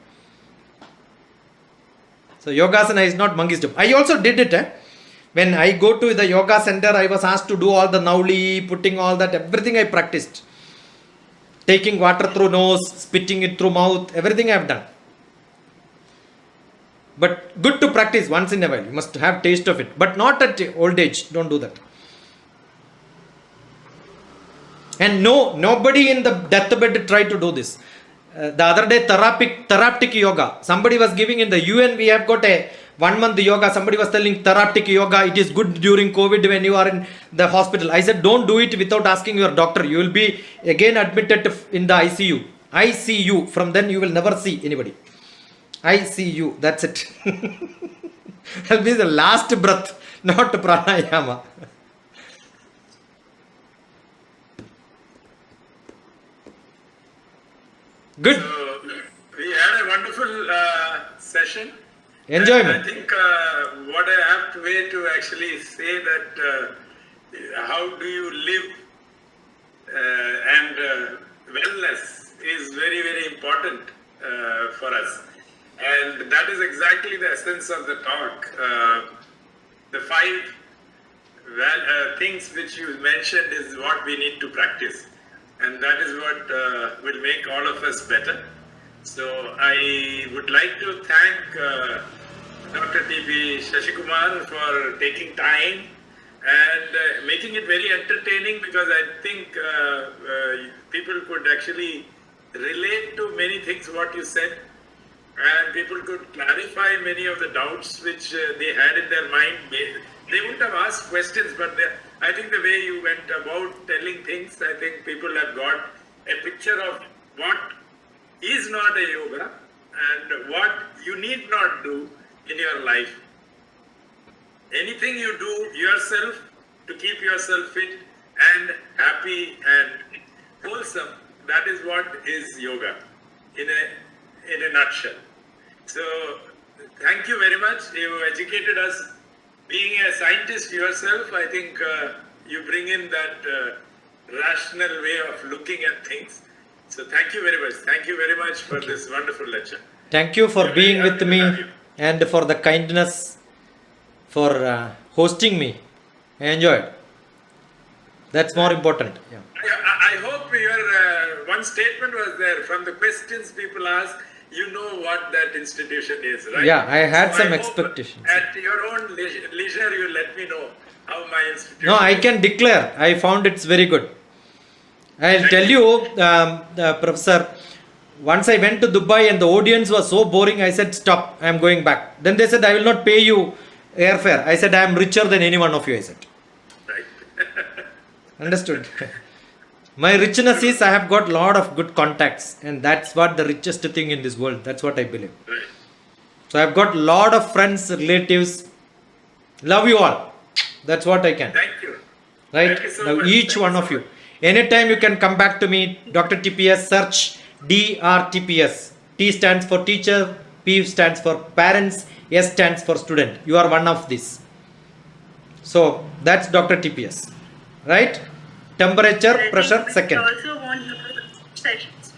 So Yogasana is not monkey's job. I also did it. When I go to the yoga center, I was asked to do all the nauli, putting all that, everything I practiced. Taking water through nose, spitting it through mouth, everything I have done. But good to practice once in a while. You must have taste of it. But not at old age. Don't do that. And no, nobody in the deathbed tried to do this. The other day, therapeutic yoga. Somebody was giving in the UN, we have got a 1 month yoga. Somebody was telling therapeutic yoga, it is good during COVID when you are in the hospital. I said, don't do it without asking your doctor. You will be again admitted in the ICU. ICU. From then you will never see anybody. ICU. That's it. That will be the last breath, not pranayama. Good. So we had a wonderful session. Enjoyment. I think what I have to way to actually say that how do you live and wellness is very, very important for us. And that is exactly the essence of the talk. The 5 things which you mentioned is what we need to practice. And that is what will make all of us better. So I would like to thank Dr. T.P. Shashikumar for taking time and making it very entertaining, because I think people could actually relate to many things what you said, and people could clarify many of the doubts which they had in their mind. They wouldn't have asked questions, but I think the way you went about telling things, I think people have got a picture of what is not a yoga and what you need not do in your life. Anything you do yourself to keep yourself fit and happy and wholesome, that is what is yoga in a nutshell. So thank you very much. You educated us. Being a scientist yourself, I think you bring in that rational way of looking at things. So thank you very much. Thank you very much for this wonderful lecture. Thank you for being with me and for the kindness, for hosting me. I enjoyed. That's more important. Yeah. I hope your one statement was there from the questions people ask. you know what that institution is, right? Yeah, I had some hope expectations. At your own leisure, you let me know how my institution. No, I can declare. I found it's very good. I'll tell you, Professor, once I went to Dubai and the audience was so boring, I said, stop, I am going back. Then they said, I will not pay you airfare. I said, I am richer than any one of you, I said. Right. Understood? My richness is I have got lot of good contacts, and that's what the richest thing in this world. That's what I believe. Right. So I've got lot of friends, relatives. Love you all. That's what I can. Thank you. Right? Thank you so Now much. each Thank one you of so you. Anytime you can come back to me, Dr. TPS, search DRTPS. T stands for teacher, P stands for parents, S stands for student. You are one of these. So that's Dr. TPS. Right? Temperature, I pressure, think we second. also want sessions.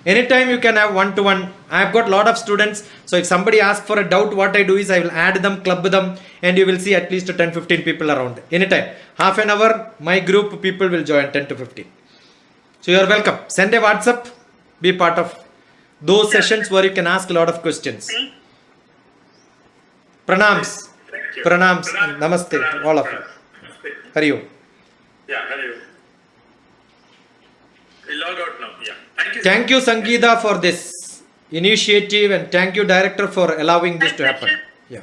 Anytime you can have one-to-one. I've got lot of students. So if somebody asks for a doubt, what I do is I will add them, club them, and you will see at least 10-15 people around. Anytime. Half an hour, my group people will join 10 to 15. So you are welcome. Send a WhatsApp. Be part of those sessions where you can ask a lot of questions. Thank Pranams. Thank you. Pranams. Namaste. Pranams. All of you. Namaste. Hari Om. Yeah, Hari Om. We log out now. Yeah. Thank you. Thank you, Sangeeta, for this initiative, and thank you, Director, for allowing this to happen. you. Yeah.